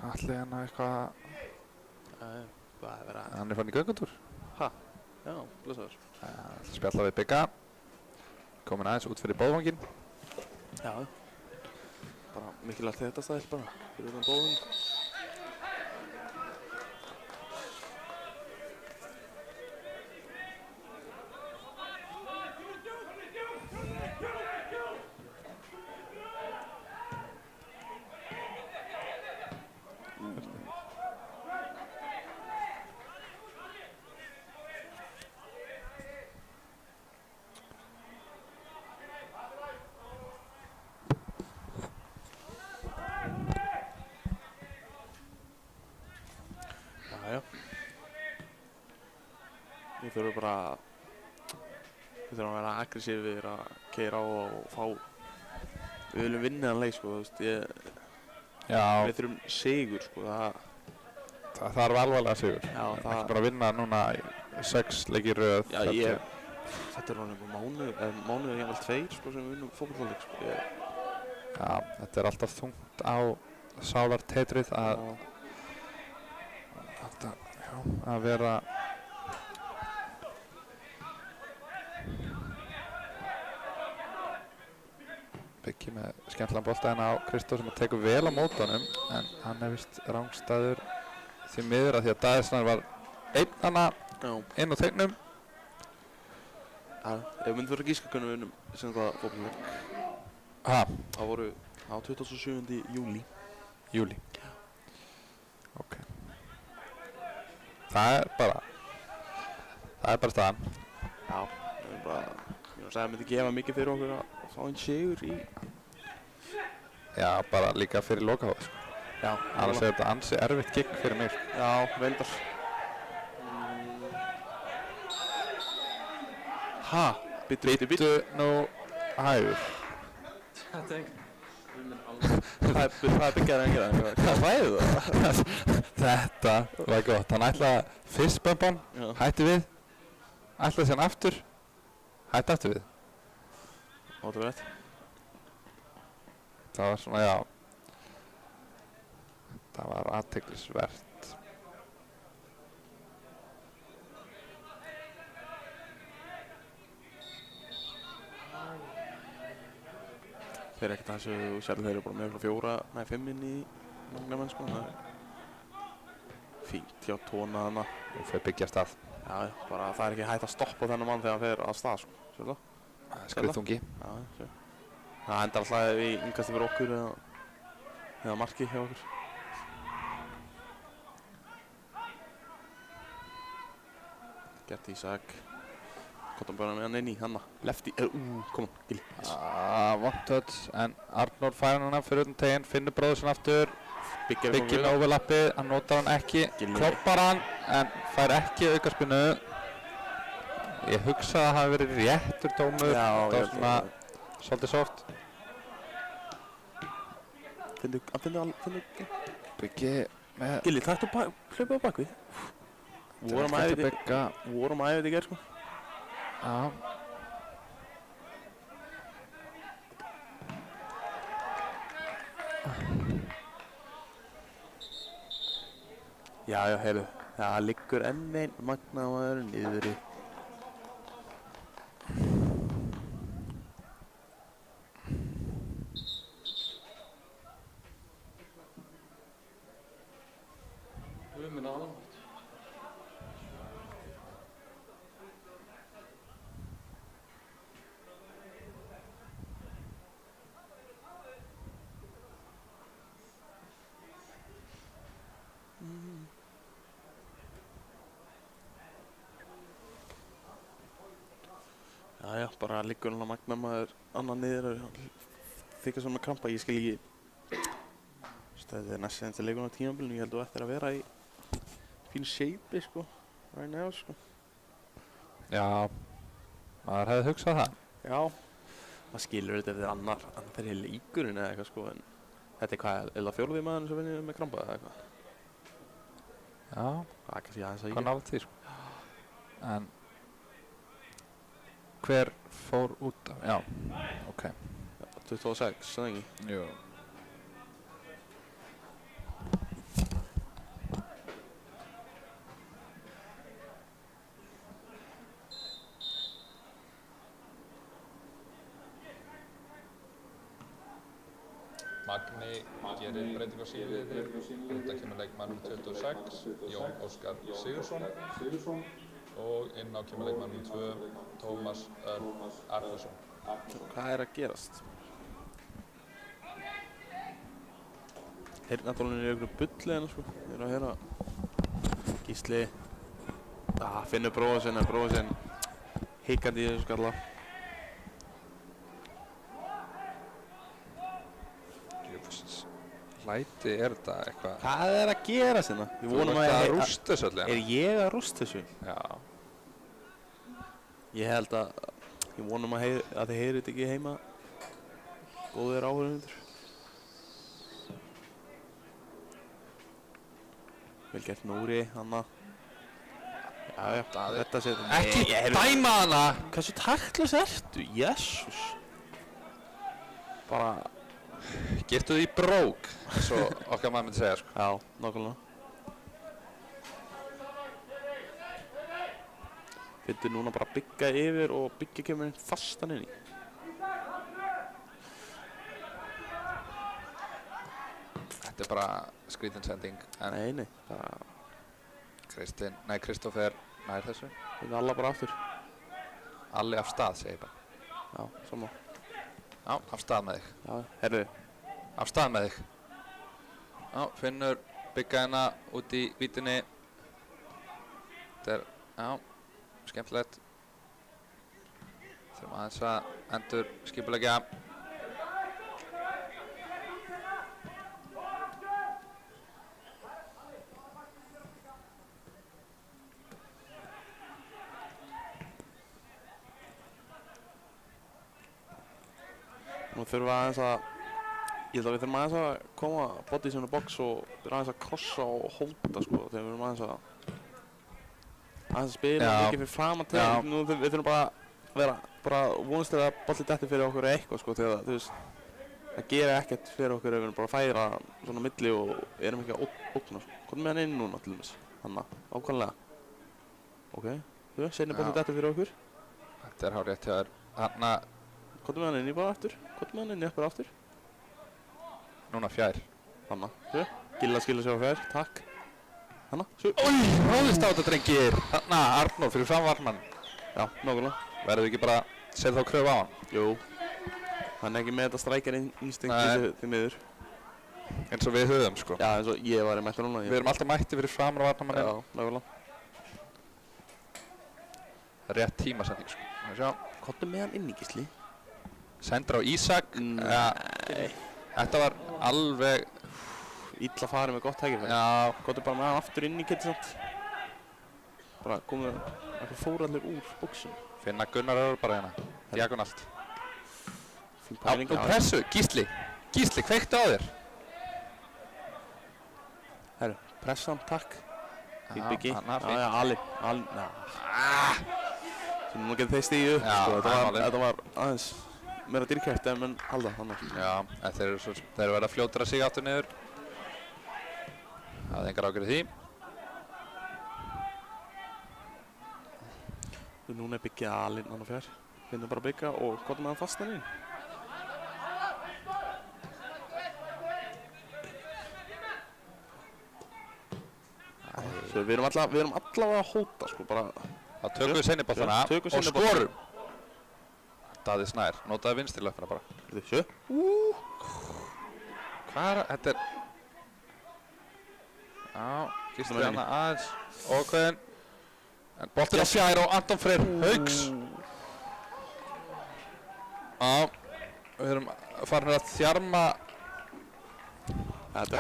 Allir hérna eitthvað... Hvað er verið að... Hann er farin í göngutúr. Ha? Já, blessaður. Ætla að spjalla við Bigga. Komin aðeins út fyrir Bóðvanginn. Já. Bara mikilvægt þetta stæl bara, fyrir utan Bóðvang. Við þurfum bara við þurfum að vera aggressífir að keyra á og fá við viljum vinna þann leik sko, þú veist, við þurfum sigur sko, það þarf alvarlega sigur. Já, ekki bara vinna núna í 6 leiki í röð. Já, þetta er alveg mánuður jafnvel 2 sko, sem við vinnum fótboltaleik sko. Já, þetta er alltaf þungt á sálartetrið að vera Byggi með skemmtilegan bolta hérna á Kristó sem tekur vel á móti honum en hann er vist rangstæður því miður að því að Daðisson var einn hana inn á tegnum. Ef við myndum fyrir að gíska hvernig við vinnum sem það fótboltaleik. Það voru á 27. júlí. Júlí. Ok. Það er bara staðan. Já, við erum bara, ég myndi gefa mikið fyrir okkur að fá einn sigur í. Já, bara líka fyrir lokahóð, sko. Já. Annars er þetta ansi erfitt gigg fyrir mig. Já, reyndar. Bittu nú hægur. Það er byggjaður en gera. Hvað fæði það? Þetta var gott. Hann ætlaði fyrstbömb hann, hætti við. Ætlaði síðan aftur, hætti aftur við. Ótrúlegt. Það var svona, já. Það var athyglisvert. Þeir eru ekkert að þessu, sjálf þeir eru bara með frá 5 inn í Magnamenn, sko. Það er fínt hjá tóna þarna. Og þau byggja af stað. Já, bara það er ekki hægt að stoppa þennan mann þegar hann fer af stað, sko. Sér það? Skriðþungi. Já, sér. Það endar alltaf ef við yngast yfir okkur eða marki hjá okkur. Gert Ísak. Kottum bara með hann inn í hanna. Lefty. Kom on, Gilli. Vont touch, en Arnór fær hana fyrir utan teginn, finnur bróður sinna aftur. Byggi með overlappið, hann notar hann ekki. Kloppar hann, en fær ekki aukaspinnu. Ég hugsa að það hafi verið réttur dómur. Já, það var svona svolítið soft. Finnur Byggi með... Gilli, taktu hlaupa á bakvið. Vorum að æfa þetta í gerð, sko. Já. Já, heyrðu. Það liggur enn einn Magnamaður niðri. Já, bara liggur hann á Magnamaður annar niður og þykja svona með krampa. Ég skil ekki. Þetta er næst senstu leikurinn á tímabilinu. Ég held þú eftir að vera í fínu shape, sko. Right now, sko. Já, maður hefði hugsað það. Já. Maður skilur þetta ef þetta er annar fyrir leikurinn eða eitthvað, sko. En þetta er hvað, er það fjórði maðurinn sem vinnur með krampa eða eitthvað? Já. Það er kannski aðeins að hvað náðu því, sko. En hver fór út af? Já, ok. 26, það ekki? Jú. Magni gerir breytingu á sínliði. Þetta kemur leikmaður nr. 26, Jón Óskar Sigurðsson. Og inn á kemur leikmaður nr. 2, Tómas Örn Arnarsson. Hvað er að gerast? Heyrnartólinn er í einhverju bulli hérna, sko. Ég er að heyra Gísli. Finnur bróður sinn hikandi í þessu skalla. Læti er þetta eitthvað... Hvað er að gerast hérna? Þú ert að rústa þessu allir. Er ég að rústa þessu? Já. Ég held að... Ég vonum að þið heyrið þetta ekki heima. Góðir áhorfendur. Vel gert Núri, Hanna. Já, þetta séð... Ekki dæma hana! Hversu taktlaus ertu? Jésús. Bara... Girtu því brók, eins og okkar maður myndi segja, sko. Já, nákvæmlega. Fyndu núna bara byggja yfir og byggja kemur inn fastan inn í. þetta bara skrítin sending. Nei, það... Kristófer nær þessu. Við alla bara aftur. Alli af stað, segi ég bara. Já, sama. Já, af stað með þig. Já, herðu. Af stað með þig. Já, Finnur byggja hérna út í vítinni. Þetta já, skemmtilegt. Þurfum aðeins að endur skipuleggja. Nú þurfum við aðeins að, ég held að við þurfum aðeins að koma bodies in the box og vera aðeins að krossa og hóta sko, þegar við erum aðeins að spila mikið fyrir framan til. Nú við þurfum bara að vera vonast til að bolli detti fyrir okkur eitthvað sko, þegar þú veist, það gerir ekkert fyrir okkur ef við erum bara að færa svona milli og erum ekki að ógna sko. Komum með hann inn núna til dæmis, hanna, ákvæmlega. Ok, seinni bolli detti fyrir okkur. Þetta er hárrétt hjá þér. Hanna. Komum með hann inn í bara aftur. Komum með hann inn í okkur aftur. Núna fjær. Hanna, Gilla skilur sig á fjær, takk. Hanna, ráðist á þetta drengir. Hanna, Arnór fyrir framvarmann. Já, nákvæmlega. Verður við ekki bara, segð þá kröfu á hann? Jú. Hann er ekki með þetta strækjar instinkti því miður. Eins og við höfum sko. Já, eins og ég var í mættur núna. Við erum alltaf mætti fyrir framvarnarmannin. Já, nákvæmlega. Rétt tímasending sko. Sjá. Komdu með hann inn í Gísli. Sendur á Ísak. Nei. Þetta var alveg illa farið með gott tækifæri. Já. Komdu bara með hann aftur inn í Kitty samt. Bara komið eitthvað fór allir úr bóksum. Finna Gunnar Örvar bara hérna. Diagonalt. Já, og pressu. Gísli, kveiktu á þér. Herru, pressan, takk. Já, Biggi. Hanna, fínt. Já, Ali. Sem nú getur þeir stíðu upp, sko. Þetta var aðeins meira dýrkæft en menn halda þannig. Já, en þeir eru verið að fljótra sig aftur niður. Það er engar ágjörð því. Núna er Biggi alinn hann á fjær. Finnum bara Bigga og komum með hann fast hann inn. Svo við erum allavega að hóta, sko, bara... Það tökum við seinni boltana og skorum. Daði Snær, notaði vinstri löppina bara. Sjö. Hvað er það? Þetta er... Já, Gísli hana aðeins. Ókveðin. En boltinn á fjær og Anton Freyr Hauks. Já, við erum farin að þjarma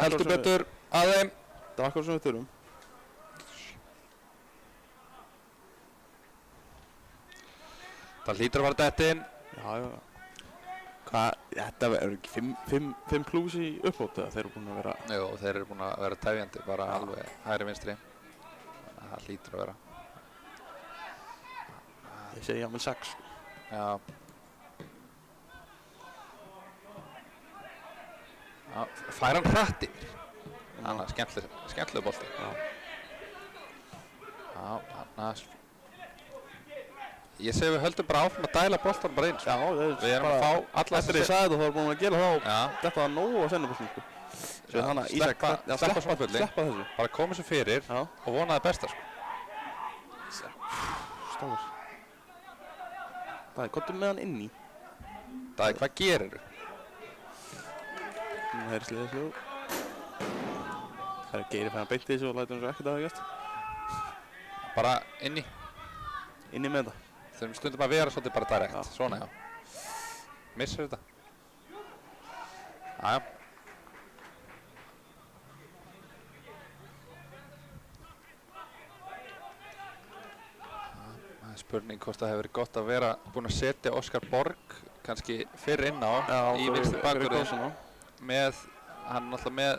heldur betur að þeim. Það var eitthvað sem við þurfum. Það hlýtur að fara dætt inn. Já. Hvað, þetta verður ekki 5 plús í uppbót eða þeir eru búin að vera... Jú, þeir eru búin að vera tefjandi, bara alveg hægri vinstri. Það hlýtur að vera. Ég segi jafnvel 6. Já. Já, fær hann hratt yfir. Annað, skemmtileg bolti. Já, annars... Ég segi við höldum bara áfram að dæla boltan bara inn. Já, við erum að fá alla eftir því að sagði þetta og þá erum búin að gera þá. Já. Þetta var nóg að senda boltan, sko. Sleppa svona þessu. Bara koma sér fyrir og vona það besta, sko. Stofur. Daði, komdu með hann inn í. Daði, hvað gerirðu? Nú heyrðist liðið sljóð. Það er Geiri fæðan beint í þessu og lætur hann svo ekkert að hafa gert. Bara inn í. Inn í með þetta. Þurfum stundum að vera svolítið bara direkt. Svona, já. Missur þetta. Jæja. Það er spurning hvort það hefur verið gott að vera búinn að setja Óskar Borg kannski fyrr inn á í vinstri bakvörðinn með, hann er náttúrulega með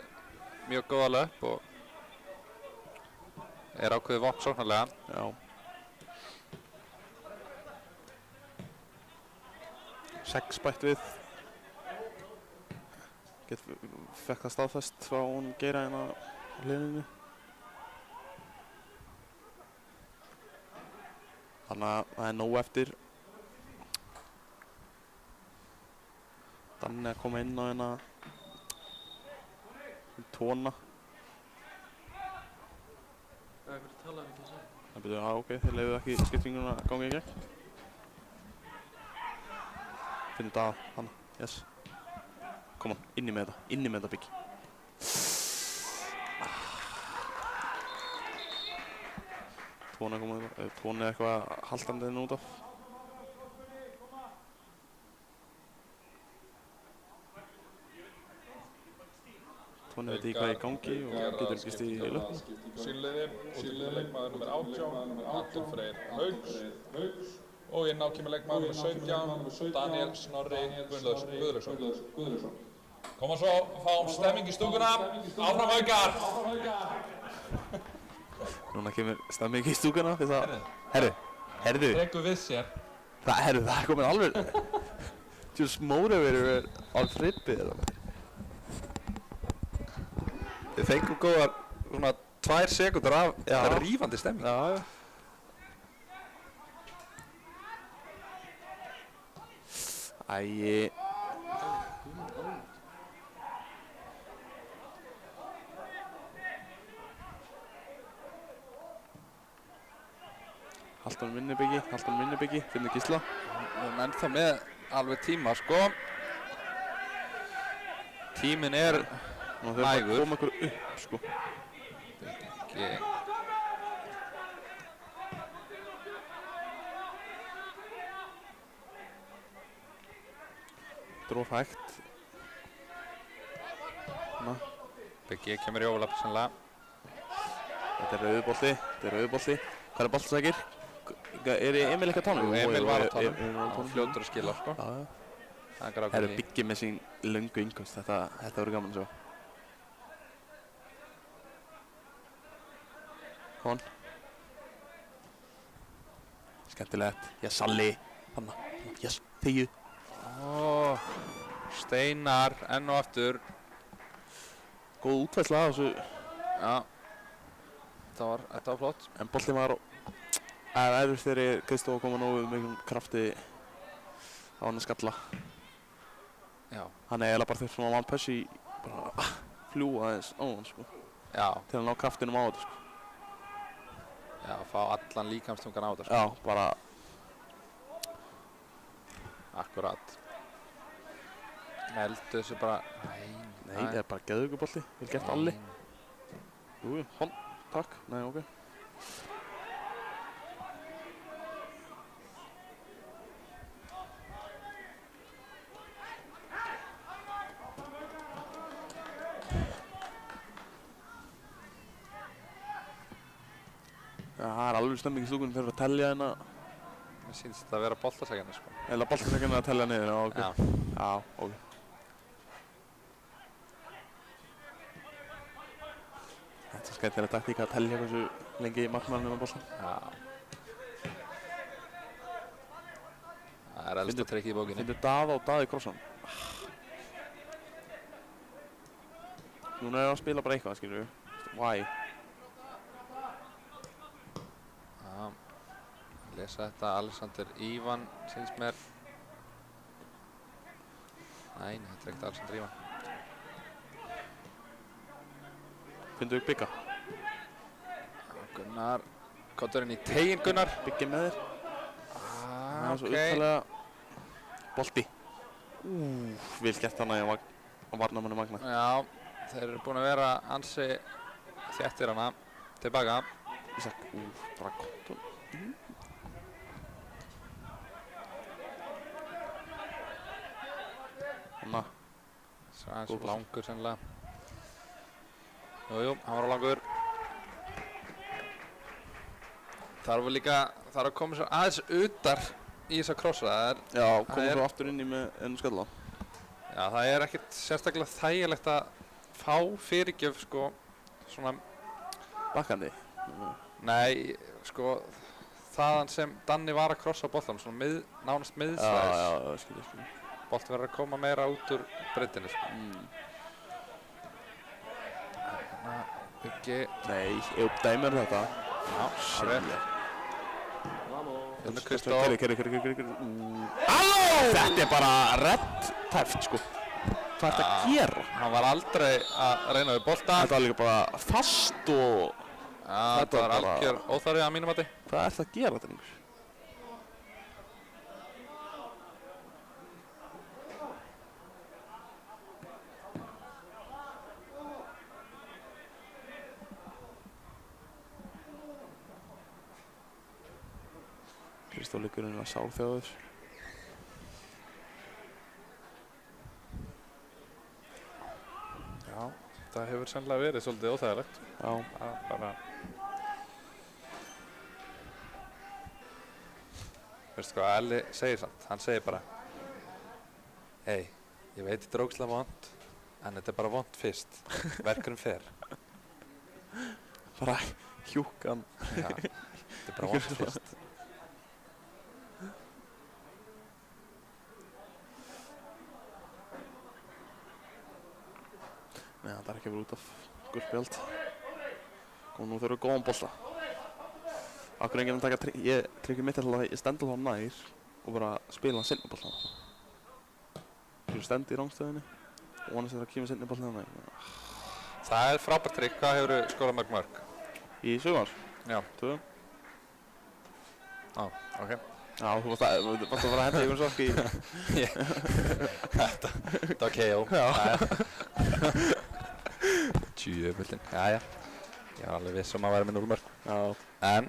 mjög góða löpp og er ákveðið vopn sóknarlega. Já. 6 bætt við. Fekk það staðfest frá hún Geira hérna á hliðinni. Þannig að það er nóg eftir. Danni að koma inn á hérna Tóna. Hvað er fyrir að tala um ekki að segja? Það byrjuðu, ok, þeir leiðu ekki skiptinguna að ganga í gegn. Finnum þetta að, hana, yes. Come on, inni með þetta byggi. Tóna komið bara, Tóni eitthvað haltandi þinn út af. Tóni veit ekki hvað er í gangi og getur ekki stigið í löpum. Sýnliðir, útlægur leikmaður nr. 18, Atli Freyr Hauks. Og inn á kemur leikmaður nr. 17, Daniel Snorri Guðlaugsson. Koma svo, fáum stemming í stúkuna, áfram Haukar! Núna kemur stemming í stúkuna fyrir það. Herðu. Tekur við sér. Það er komin alveg. Just motivator á frippið eða. Við fengum góðar svona 2 sekúndur af rífandi stemming. Já. Æi. Halldór Minnibyggi, finnur Gísla. Við erum ennþá með alveg tíma, sko. Tíminn er Nú þurfum að koma ykkur upp, sko. Byggi. Dróf hægt. Byggi kemur í overlapp sannlega. Þetta er rauðbolti. Hvað er boltasækir? Er Emil eitthvað tánum? Emil var á tánum. Fljótur að skila, sko. Það er Byggi með sín löngu innkost. Þetta verður gaman að sjá. Hón. Skemmtilegt. Yes, Salli. Hanna. Yes, þegju. Steinar, enn og aftur. Góð útvæsla á þessu. Já. Þetta var flott. En boltinn var erfitt þegar Kristóf kom að nógu miklum krafti á hann að skalla. Já. Hann eiginlega bara þurft svona one push í bara fljúa aðeins á hann, sko. Já. Til að ná kraftinum á þetta, sko. Já, fá allan líkamstungan á þetta, sko. Já, bara Akkurat. Meldu þessu bara. Nei, það er bara geðveikur bolti. Vel gert Alli. Jú, hon. Takk. Nei, ok. Já, það er alveg stemming í stúkunum þegar við telja hérna. Mér sýnst þetta að vera boltasækjarnir, sko. Eða boltasækjarnir að telja niður, já, ok. Já, ok. Þetta er skemmtilega taktík að telja hversu lengi markmannum á boltan. Já. Það er elsta trikkið í bókinni. Finnur Daða og Daði krossan. Núna er það að spila bara eitthvað, skilur við. Why? Já. Lesa þetta, Alexander Ívan, sýnst mér. Nei, þetta er ekkert Alexander Ívan. Finnur við Bygga. Gunnar, kottur inn í teginn Gunnar. Byggi með þér. Það er svo upptalega. Bolti. Vel gert hana á varnarmanni Magna. Já, þeir eru búin að vera ansi þéttir hana. Tilbaka. Ísak, bara kontun. Hanna. Það er eins langur sennilega. Jú, hann var á langur. Þarf líka, þarf að koma svo aðeins utar í þessa krossa. Já, koma svo aftur inn í með ennum skalla. Já, það er ekkert sérstaklega þægilegt að fá fyrirgjöf, sko, svona... Bakkandi? Nei, sko, þaðan sem Danni var að krossa boltan, svona nánast miðsvæðis. Já, skilja. Boltin verður að koma meira út úr breiddinni, sko. Byggi. Nei, ég dæmir þetta. Já, alveg. Finnur Kristóf. Kerri. Halló! Þetta er bara redd tæft, sko. hvað ertu að gera? Hann var aldrei að reyna við boltan. Þetta var líka bara fast og... Þetta var algjör óþarfi að mínum mati. Hvað ertu að gera, drengur? Kristóleikurinn var sálþjáður. Já, það hefur sennilega verið svolítið óþægilegt. Já. Það bara... Veistu hvað Elli segir samt? Hann segir bara Hey, ég veit þetta er ógeðslega vont, en þetta er bara vont fyrst. Verkurinn fer. Bara hjúkan. Já, þetta er bara vont fyrst. Nei, það er ekki verið út af gulspjald. Og nú þurfum við góðan bolta. Akkur enginn að taka ég tryggir mitt til að ég stendur þá nær og bara spila hann seinni boltan. Ég stendi í rangstöðinni og vonast þetta að kemur seinni boltan þannig. Það er frábært trikk. Hvað hefur þú skorað mörg? Í sumar? Já. 2. Já, ok. Já, þú varst að fara að henda ykkur sokk í... Þetta var KO. Já. Djöfullinn. Jæja. Ég var alveg viss að vera með 0 mörk. Já. En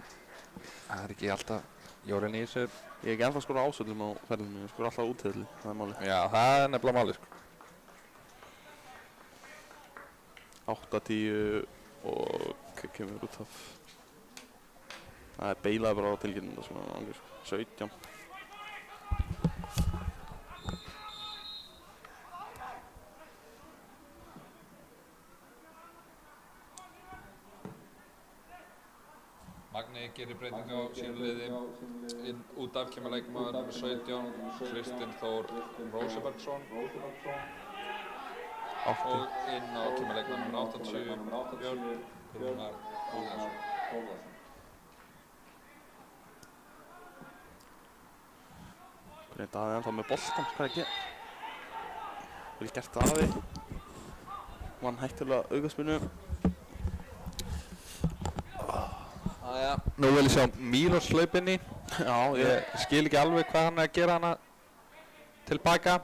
það er ekki alltaf jólinn í þessu. Ég er ekki ennþá að skora ásöldum á ferðinu. Ég skora alltaf úthelli. Það er málið. Já, það er nefnilega málið, sko. 8-10 og kemur út af... Það er beilaði bara á tilkynningu sem er angið, 17. Magni gerir breyting á sínu liði. Út af kemur leikmaður nr. 17, Kristinn Þór Rósebergsson. Og inn á kemur leikmaður nr. 80, Björn Rúnar Ólafsson. Hvernig Daði ennþá með boltan, hvað er að gera? Vel gert Daði. Vann hættulega aukaspyrnu. Jæja, nú vil ég sjá Mílos hlaupa inn í. Já, ég skil ekki alveg hvað hann er að gera hana tilbaka.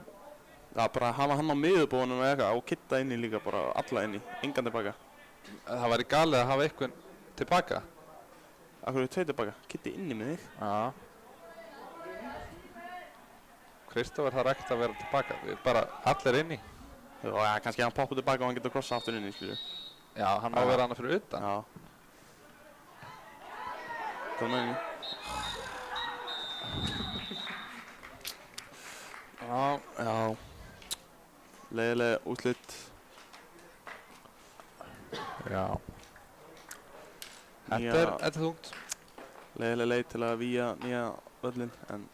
Já, bara hafa hann á miðubónum eða eitthvað og Kitta inn í líka, bara alla inn í, engan tilbaka. Það væri galið að hafa einhvern tilbaka. Akkur eru 2 tilbaka, Kitti inn í með þig. Já. Kristófer þarf ekkert að vera tilbaka, við bara allir inn í. Já, kannski hann poppa tilbaka og hann getur krossa aftur inn í, skilju. Já, hann má vera hana fyrir utan. Já. Hvað með henni? Já. Leiðilega úrslit. Já. Þetta er þungt. Leiðilega leið til að víja nýja völlinn, en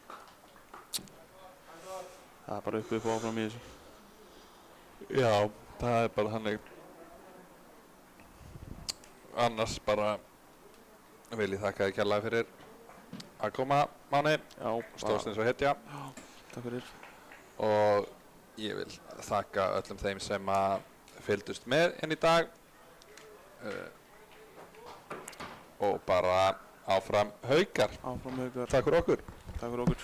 það er bara upp og áfram í þessu. Já, það er bara þannig. Annars bara vil ég þakka þér kærlega fyrir að koma, Máni. Já. Stóðst eins og hetja. Já, takk fyrir. Og ég vil þakka öllum þeim sem að fylgdust með í dag. Og bara áfram Haukar. Áfram Haukar. Takk fyrir okkur. Takk fyrir okkur.